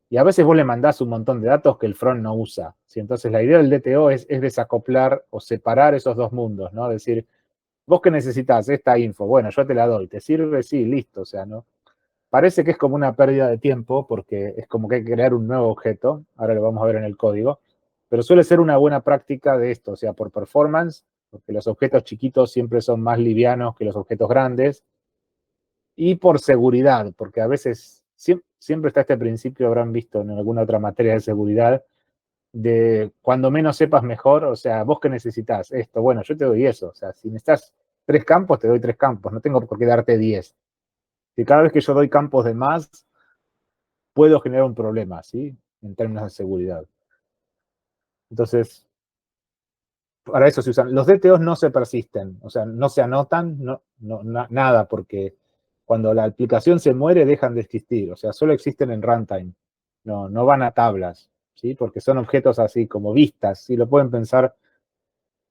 Y a veces vos le mandás un montón de datos que el front no usa. ¿Sí? Entonces la idea del DTO es desacoplar o separar esos dos mundos, ¿no? Es decir, vos que necesitas esta info, bueno, yo te la doy, ¿te sirve? Sí, listo, o sea, ¿no? Parece que es como una pérdida de tiempo porque es como que hay que crear un nuevo objeto, ahora lo vamos a ver en el código, pero suele ser una buena práctica de esto, o sea, por performance, porque los objetos chiquitos siempre son más livianos que los objetos grandes, y por seguridad, porque a veces siempre está este principio, habrán visto en alguna otra materia de seguridad, de cuando menos sepas mejor, o sea, vos que necesitas esto, bueno, yo te doy eso, o sea, si necesitas 3 campos, te doy 3 campos, no tengo por qué darte 10. Si cada vez que yo doy campos de más, puedo generar un problema, ¿sí? En términos de seguridad. Entonces, para eso se usan. Los DTOs no se persisten, o sea, no se anotan, nada, porque cuando la aplicación se muere dejan de existir, o sea, solo existen en runtime, no van a tablas, ¿sí? Porque son objetos así como vistas, ¿sí? Lo pueden pensar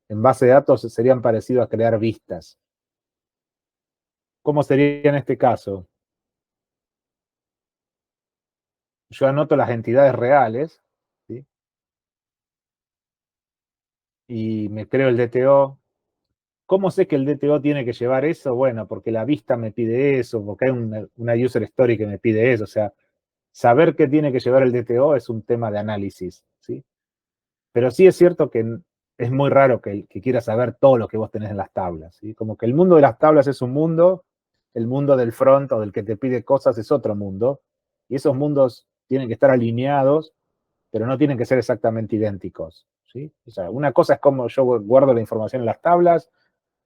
en base de datos, serían parecidos a crear vistas. ¿Cómo sería en este caso? Yo anoto las entidades reales, ¿sí? Y me creo el DTO. ¿Cómo sé que el DTO tiene que llevar eso? Bueno, porque la vista me pide eso, porque hay una user story que me pide eso. O sea, saber qué tiene que llevar el DTO es un tema de análisis, ¿sí? Pero sí es cierto que es muy raro que quiera saber todo lo que vos tenés en las tablas, ¿sí? Como que el mundo de las tablas es un mundo, el mundo del front o del que te pide cosas es otro mundo, y esos mundos tienen que estar alineados, pero no tienen que ser exactamente idénticos, ¿sí? O sea, una cosa es cómo yo guardo la información en las tablas,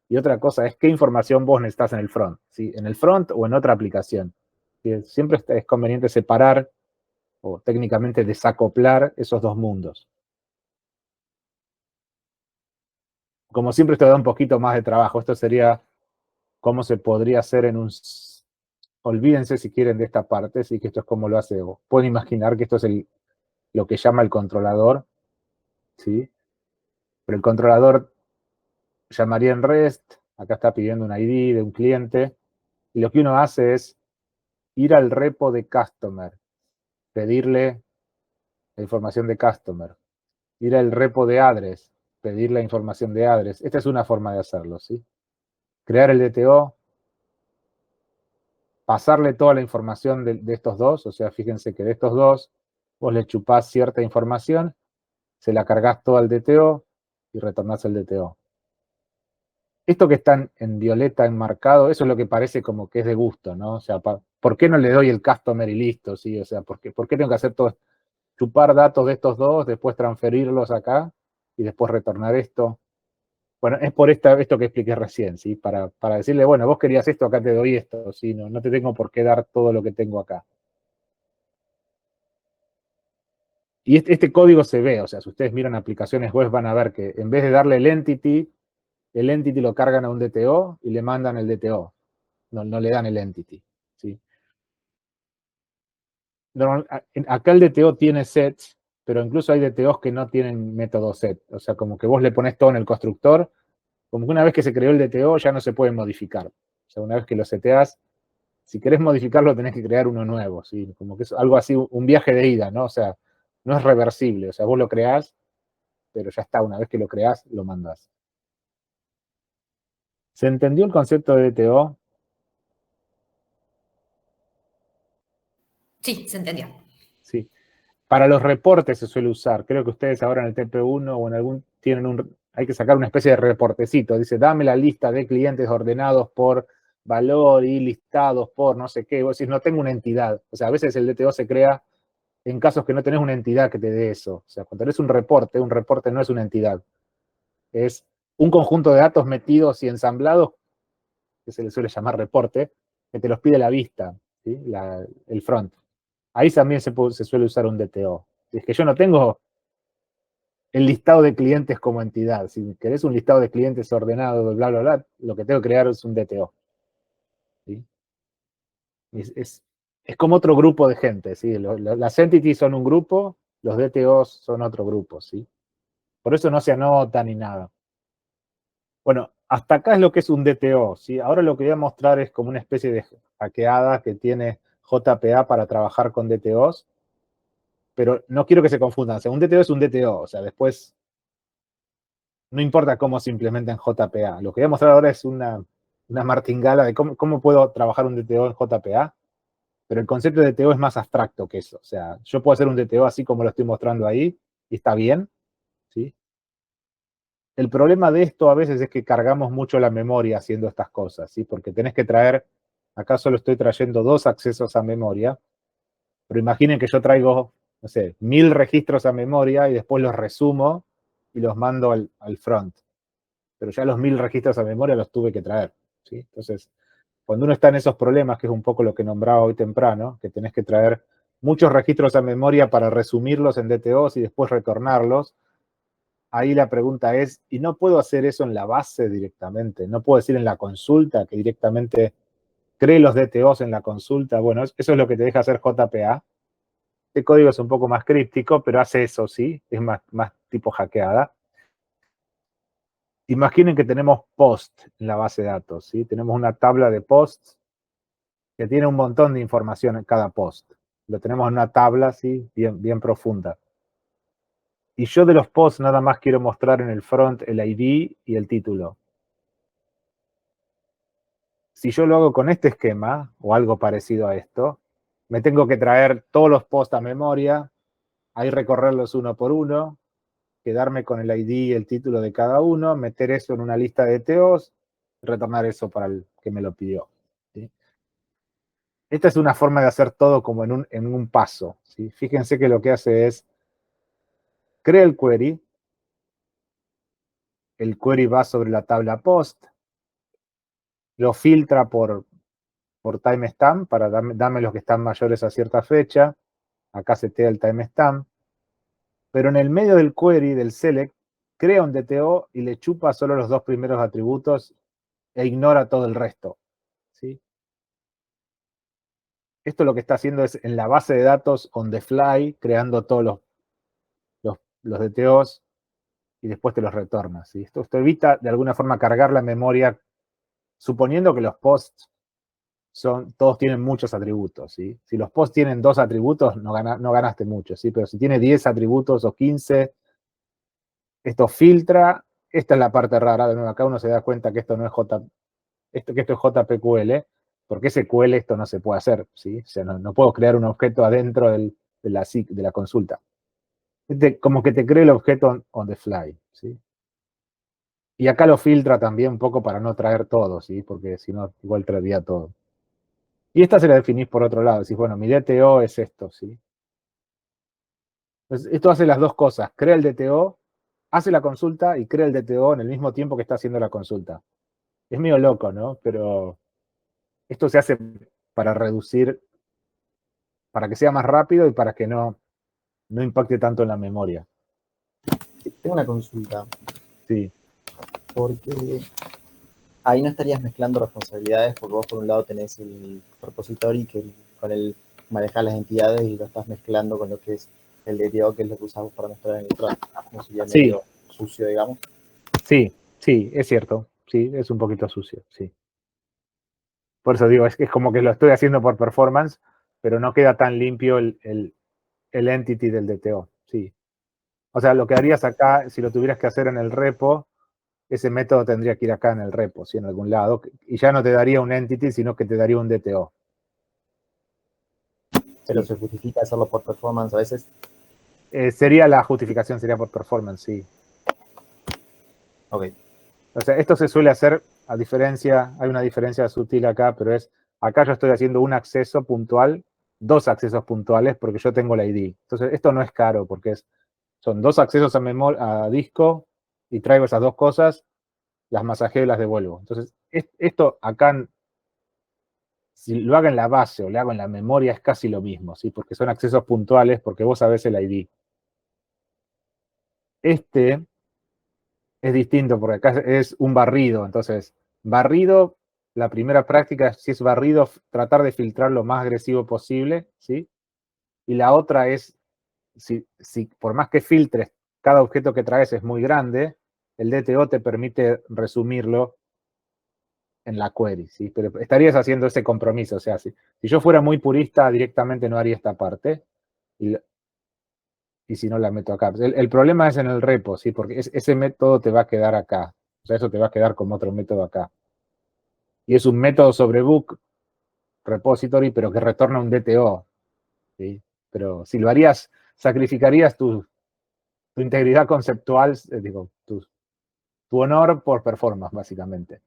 y otra cosa es qué información vos necesitas en el front, ¿sí? En el front o en otra aplicación. ¿Sí? Siempre es conveniente separar o técnicamente desacoplar esos dos mundos. Como siempre esto da un poquito más de trabajo. Esto sería cómo se podría hacer en un... Olvídense si quieren de esta parte, sí que esto es como lo hace. Pueden imaginar que esto es lo que llama el controlador, ¿sí? Pero el controlador llamaría en REST, acá está pidiendo un ID de un cliente, y lo que uno hace es ir al repo de customer, pedirle la información de customer, ir al repo de address, pedir la información de address. Esta es una forma de hacerlo, ¿sí? Crear el DTO, pasarle toda la información de estos dos, o sea, fíjense que de estos dos, vos le chupás cierta información, se la cargas toda al DTO y retornás el DTO. Esto que está en violeta enmarcado, eso es lo que parece como que es de gusto, ¿no? O sea, ¿por qué no le doy el customer y listo? ¿Sí? O sea, ¿por qué tengo que hacer todo esto? Chupar datos de estos dos, después transferirlos acá y después retornar esto. Bueno, es por esto que expliqué recién, ¿sí? Para decirle, bueno, vos querías esto, acá te doy esto, ¿sí? No te tengo por qué dar todo lo que tengo acá. Y este código se ve, o sea, si ustedes miran aplicaciones web van a ver que en vez de darle el entity lo cargan a un DTO y le mandan el DTO. No le dan el entity. ¿Sí? Acá el DTO tiene sets, pero incluso hay DTOs que no tienen método set. O sea, como que vos le pones todo en el constructor, como que una vez que se creó el DTO ya no se puede modificar. O sea, una vez que lo seteás, si querés modificarlo tenés que crear uno nuevo. ¿Sí? Como que es algo así, un viaje de ida, ¿no? O sea, no es reversible. O sea, vos lo creás, pero ya está, una vez que lo creás, lo mandás. ¿Se entendió el concepto de DTO? Sí, se entendió. Sí. Para los reportes se suele usar. Creo que ustedes ahora en el TP1 o en algún hay que sacar una especie de reportecito. Dice, dame la lista de clientes ordenados por valor y listados por no sé qué. Vos decís, no tengo una entidad. O sea, a veces el DTO se crea en casos que no tenés una entidad que te dé eso. O sea, cuando tenés un reporte no es una entidad. Es un conjunto de datos metidos y ensamblados, que se le suele llamar reporte, que te los pide la vista, ¿sí? El front. Ahí también se suele usar un DTO. Es que yo no tengo el listado de clientes como entidad. Si querés un listado de clientes ordenado, bla, bla, bla, lo que tengo que crear es un DTO. ¿Sí? Es como otro grupo de gente. ¿Sí? Las entities son un grupo, los DTOs son otro grupo. ¿Sí? Por eso no se anotan ni nada. Bueno, hasta acá es lo que es un DTO. ¿Sí? Ahora lo que voy a mostrar es como una especie de hackeada que tiene JPA para trabajar con DTOs, pero no quiero que se confundan. O sea, un DTO es un DTO. O sea, después no importa cómo se implementa en JPA. Lo que voy a mostrar ahora es una martingala de cómo puedo trabajar un DTO en JPA, pero el concepto de DTO es más abstracto que eso. O sea, yo puedo hacer un DTO así como lo estoy mostrando ahí, y está bien, ¿sí? El problema de esto a veces es que cargamos mucho la memoria haciendo estas cosas, ¿sí? Porque tenés que traer, acá solo estoy trayendo 2 accesos a memoria, pero imaginen que yo traigo, no sé, 1000 registros a memoria y después los resumo y los mando al front. Pero ya los 1000 registros a memoria los tuve que traer, ¿sí? Entonces, cuando uno está en esos problemas, que es un poco lo que nombraba hoy temprano, que tenés que traer muchos registros a memoria para resumirlos en DTOs y después retornarlos, ahí la pregunta es, ¿y no puedo hacer eso en la base directamente? ¿No puedo decir en la consulta que directamente cree los DTOs en la consulta? Bueno, eso es lo que te deja hacer JPA. Este código es un poco más críptico, pero hace eso, ¿sí? Es más tipo hackeada. Imaginen que tenemos post en la base de datos, ¿sí? Tenemos una tabla de posts que tiene un montón de información en cada post. Lo tenemos en una tabla, ¿sí? Bien profunda. Y yo de los posts nada más quiero mostrar en el front el ID y el título. Si yo lo hago con este esquema, o algo parecido a esto, me tengo que traer todos los posts a memoria, ahí recorrerlos uno por uno, quedarme con el ID y el título de cada uno, meter eso en una lista de TOs, retornar eso para el que me lo pidió. ¿Sí? Esta es una forma de hacer todo como en un paso. ¿Sí? Fíjense que lo que hace es, crea el query va sobre la tabla post, lo filtra por timestamp, para dame los que están mayores a cierta fecha, acá setea el timestamp, pero en el medio del query, del select, crea un DTO y le chupa solo los 2 primeros atributos e ignora todo el resto. ¿Sí? Esto lo que está haciendo es en la base de datos on the fly, creando todos los DTOs y después te los retorna. ¿Sí? Esto evita de alguna forma cargar la memoria, suponiendo que los posts todos tienen muchos atributos. ¿Sí? Si los posts tienen 2 atributos, no ganaste mucho. ¿Sí? Pero si tiene 10 atributos o 15, esto filtra. Esta es la parte rara. De nuevo, acá uno se da cuenta que esto no es esto es JPQL, porque SQL esto no se puede hacer, ¿sí? O sea, no puedo crear un objeto adentro de la consulta. Como que te cree el objeto on the fly, ¿sí? Y acá lo filtra también un poco para no traer todo, ¿sí? Porque si no, igual traería todo. Y esta se la definís por otro lado. Decís, bueno, mi DTO es esto, ¿sí? Entonces, esto hace las dos cosas. Crea el DTO, hace la consulta y crea el DTO en el mismo tiempo que está haciendo la consulta. Es medio loco, ¿no? Pero esto se hace para reducir, para que sea más rápido y para que no no impacte tanto en la memoria. Tengo una consulta, Sí, porque ahí no estarías mezclando responsabilidades, porque vos por un lado tenés el repository que con el manejar las entidades y lo estás mezclando con lo que es el DTO, que es lo que usamos para mostrar en el tron. No sería Sí. medio sucio, digamos. sí, es cierto. Sí, es un poquito sucio, sí. Por eso digo, es como que lo estoy haciendo por performance, pero no queda tan limpio el entity del DTO, sí. O sea, lo que harías acá, si lo tuvieras que hacer en el repo, ese método tendría que ir acá en el repo, ¿sí? En algún lado, y ya no te daría un entity, sino que te daría un DTO. Pero Sí. se justifica hacerlo por performance a veces. Sería la justificación, sería por performance, sí. Ok. O sea, esto se suele hacer, a diferencia, hay una diferencia sutil acá, pero es, acá yo estoy haciendo un acceso puntual, dos accesos puntuales, porque yo tengo la ID. Entonces, esto no es caro, porque son dos accesos a disco, y traigo esas dos cosas, las masajeo y las devuelvo. Entonces, esto acá, si lo hago en la base o lo hago en la memoria, es casi lo mismo, ¿sí? Porque son accesos puntuales, porque vos sabés el ID. Este es distinto, porque acá es un barrido. Entonces, barrido, la primera práctica, si es barrido, tratar de filtrar lo más agresivo posible, ¿sí? Y la otra es, si por más que filtres, cada objeto que traes es muy grande, el DTO te permite resumirlo en la query, ¿sí? Pero estarías haciendo ese compromiso, o sea, si yo fuera muy purista, directamente no haría esta parte, y si no la meto acá. El problema es en el repo, ¿sí? Porque ese método te va a quedar acá, o sea, eso te va a quedar como otro método acá. Y es un método sobre book repository, pero que retorna un DTO, ¿sí? Pero si lo harías, sacrificarías tu integridad conceptual, digo, tu honor por performance, básicamente.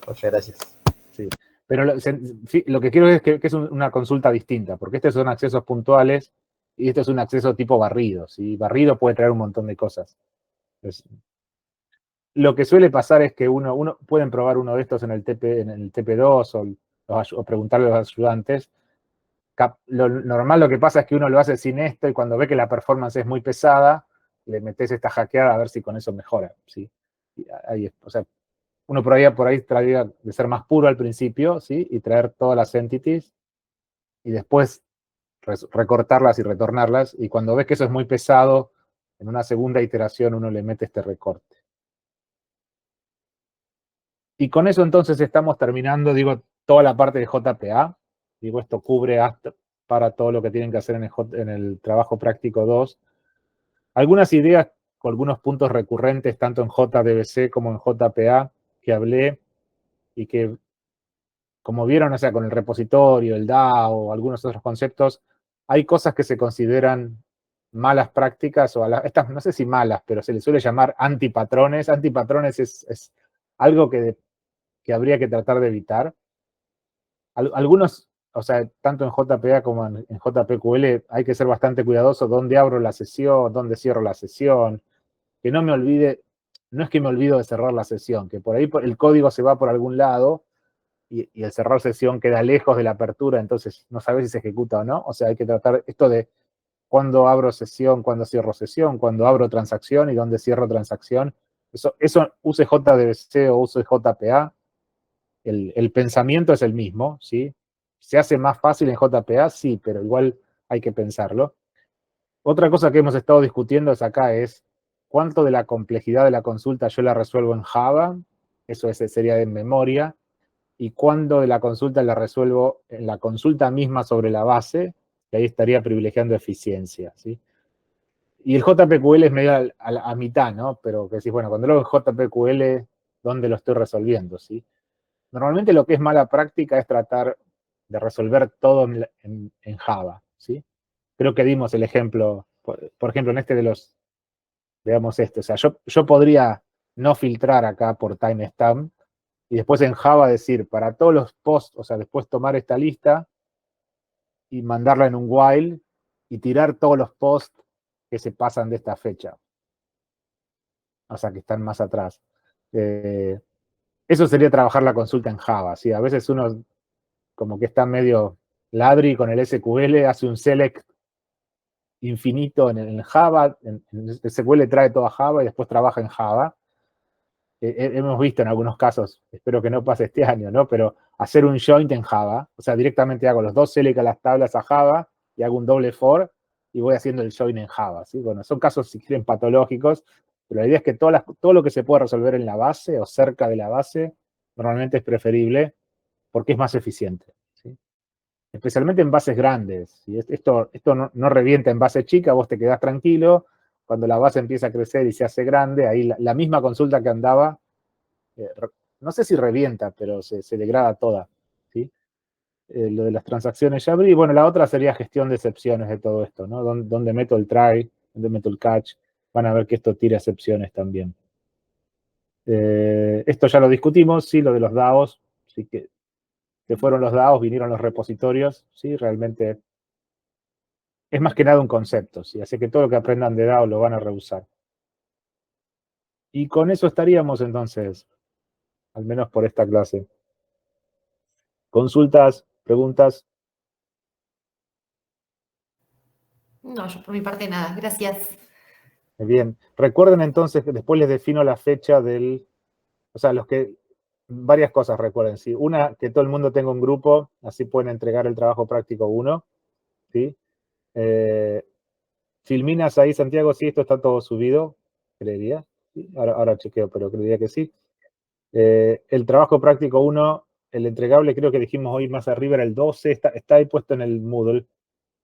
Oye, gracias. Sí. Pero lo que quiero es que es una consulta distinta, porque estos son accesos puntuales y esto es un acceso tipo barrido, ¿sí? Barrido puede traer un montón de cosas. Entonces, lo que suele pasar es que pueden probar uno de estos en el TP2 o preguntarle a los ayudantes. Lo normal lo que pasa es que uno lo hace sin esto y cuando ve que la performance es muy pesada, le metes esta hackeada a ver si con eso mejora, ¿sí? O sea, uno por ahí traería de ser más puro al principio, ¿sí? Y traer todas las entities y después recortarlas y retornarlas. Y cuando ves que eso es muy pesado, en una segunda iteración uno le mete este recorte. Y con eso entonces estamos terminando, digo, toda la parte de JPA. Digo, esto cubre hasta para todo lo que tienen que hacer en el trabajo práctico 2. Algunas ideas con algunos puntos recurrentes, tanto en JDBC como en JPA, que hablé y que, como vieron, o sea, con el repositorio, el DAO, algunos otros conceptos, hay cosas que se consideran malas prácticas, o estas, no sé si malas, pero se les suele llamar antipatrones. Antipatrones es algo que habría que tratar de evitar. Algunos, o sea, tanto en JPA como en JPQL, hay que ser bastante cuidadoso dónde abro la sesión, dónde cierro la sesión, que no me olvide, no es que me olvido de cerrar la sesión, que por ahí el código se va por algún lado y el cerrar sesión queda lejos de la apertura, entonces no sabes si se ejecuta o no. O sea, hay que tratar esto de cuándo abro sesión, cuándo cierro sesión, cuándo abro transacción y dónde cierro transacción. Eso use JDBC o use JPA. El pensamiento es el mismo, ¿sí? ¿Se hace más fácil en JPA? Sí, pero igual hay que pensarlo. Otra cosa que hemos estado discutiendo acá es cuánto de la complejidad de la consulta yo la resuelvo en Java, eso sería en memoria, y cuándo de la consulta la resuelvo en la consulta misma sobre la base, que ahí estaría privilegiando eficiencia, ¿sí? Y el JPQL es medio a mitad, ¿no? Pero que decís, bueno, cuando lo hago en JPQL, ¿dónde lo estoy resolviendo, sí? Normalmente lo que es mala práctica es tratar de resolver todo en Java, ¿sí? Creo que dimos el ejemplo, por ejemplo, en este de los, veamos este, o sea, yo podría no filtrar acá por timestamp y después en Java decir, para todos los posts, o sea, después tomar esta lista y mandarla en un while y tirar todos los posts que se pasan de esta fecha, o sea, que están más atrás. Eso sería trabajar la consulta en Java, ¿sí? A veces uno como que está medio ladri con el SQL, hace un select infinito en Java, en SQL trae todo a Java y después trabaja en Java. Hemos visto en algunos casos, espero que no pase este año, ¿no? Pero hacer un joint en Java, o sea, directamente hago los dos select a las tablas a Java y hago un doble for y voy haciendo el join en Java, ¿sí? Bueno, son casos, si quieren, patológicos, pero la idea es que todo lo que se pueda resolver en la base o cerca de la base, normalmente es preferible porque es más eficiente, ¿sí? Especialmente en bases grandes. ¿Sí? Esto no revienta en base chica, vos te quedás tranquilo. Cuando la base empieza a crecer y se hace grande, ahí la misma consulta que andaba, no sé si revienta, pero se degrada toda, ¿sí? Lo de las transacciones ya abrí. Bueno, la otra sería gestión de excepciones de todo esto, ¿no? ¿Dónde meto el try? ¿Dónde meto el catch? Van a ver que esto tira excepciones también. Esto ya lo discutimos, sí, lo de los DAOs, sí que fueron los DAOs, vinieron los repositorios, sí, realmente es más que nada un concepto, ¿sí? Así que todo lo que aprendan de DAO lo van a reusar. Y con eso estaríamos entonces, al menos por esta clase. ¿Consultas? ¿Preguntas? No, yo por mi parte nada, gracias. Bien. Recuerden entonces que después les defino la fecha del... O sea, varias cosas recuerden, ¿sí? Una, que todo el mundo tenga un grupo, así pueden entregar el trabajo práctico 1, ¿sí? Filminas ahí, Santiago, sí, esto está todo subido, creería. ¿Sí? Ahora chequeo, pero creería que sí. El trabajo práctico 1, el entregable creo que dijimos hoy más arriba era el 12, está ahí puesto en el Moodle.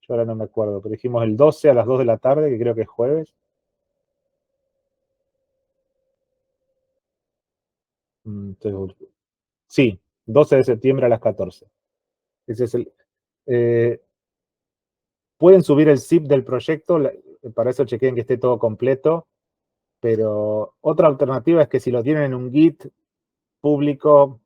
Yo ahora no me acuerdo, pero dijimos el 12 a las 2 de la tarde, que creo que es jueves. Sí, 12 de septiembre a las 14. Ese es pueden subir el zip del proyecto, para eso chequeen que esté todo completo, pero otra alternativa es que si lo tienen en un Git público,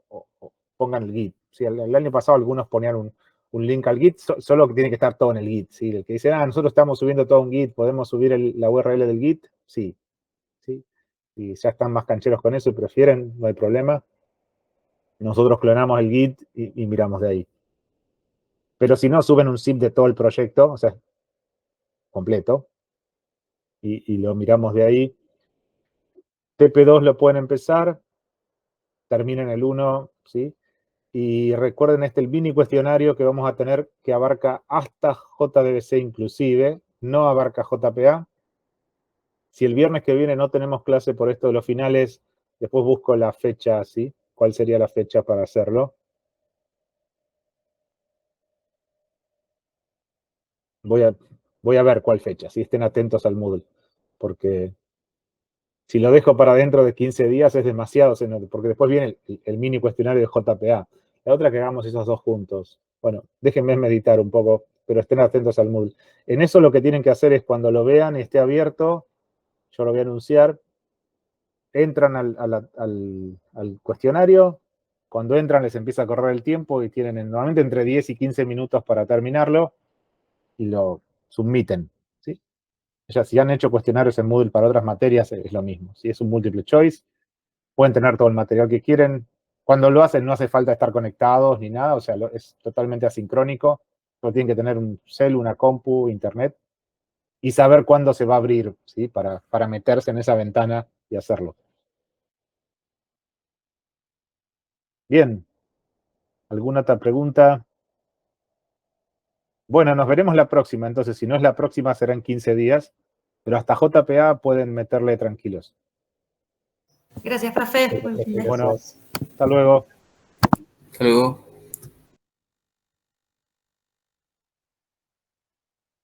o pongan el Git. ¿Sí? El año pasado algunos ponían un link al Git, solo que tiene que estar todo en el Git. ¿Sí? El que dice, nosotros estamos subiendo todo un Git, ¿podemos subir la URL del Git? Sí. ¿Sí? Y ya están más cancheros con eso y prefieren, no hay problema. Nosotros clonamos el Git y miramos de ahí. Pero si no, suben un zip de todo el proyecto, o sea, completo, y lo miramos de ahí. TP2 lo pueden empezar, terminen el 1, ¿sí? Y recuerden el mini cuestionario que vamos a tener que abarca hasta JDBC inclusive, no abarca JPA. Si el viernes que viene no tenemos clase por esto de los finales, después busco la fecha, ¿sí? ¿Cuál sería la fecha para hacerlo? Voy a ver cuál fecha, si estén atentos al Moodle, porque si lo dejo para dentro de 15 días es demasiado, porque después viene el mini cuestionario de JPA. La otra que hagamos esos dos juntos. Bueno, déjenme meditar un poco, pero estén atentos al Moodle. En eso lo que tienen que hacer es cuando lo vean y esté abierto, yo lo voy a anunciar, entran al cuestionario, cuando entran les empieza a correr el tiempo y tienen normalmente entre 10 y 15 minutos para terminarlo y lo submiten, ¿sí? Ya si han hecho cuestionarios en Moodle para otras materias es lo mismo. Si es un multiple choice, pueden tener todo el material que quieren. Cuando lo hacen no hace falta estar conectados ni nada, o sea, es totalmente asincrónico. Solo tienen que tener un cel, una compu, internet y saber cuándo se va a abrir, ¿sí? Para meterse en esa ventana y hacerlo. Bien. ¿Alguna otra pregunta? Bueno, nos veremos la próxima. Entonces, si no es la próxima, será en 15 días. Pero hasta JPA pueden meterle tranquilos. Gracias, profe. Buen fin de- Bueno, hasta luego. Hasta luego.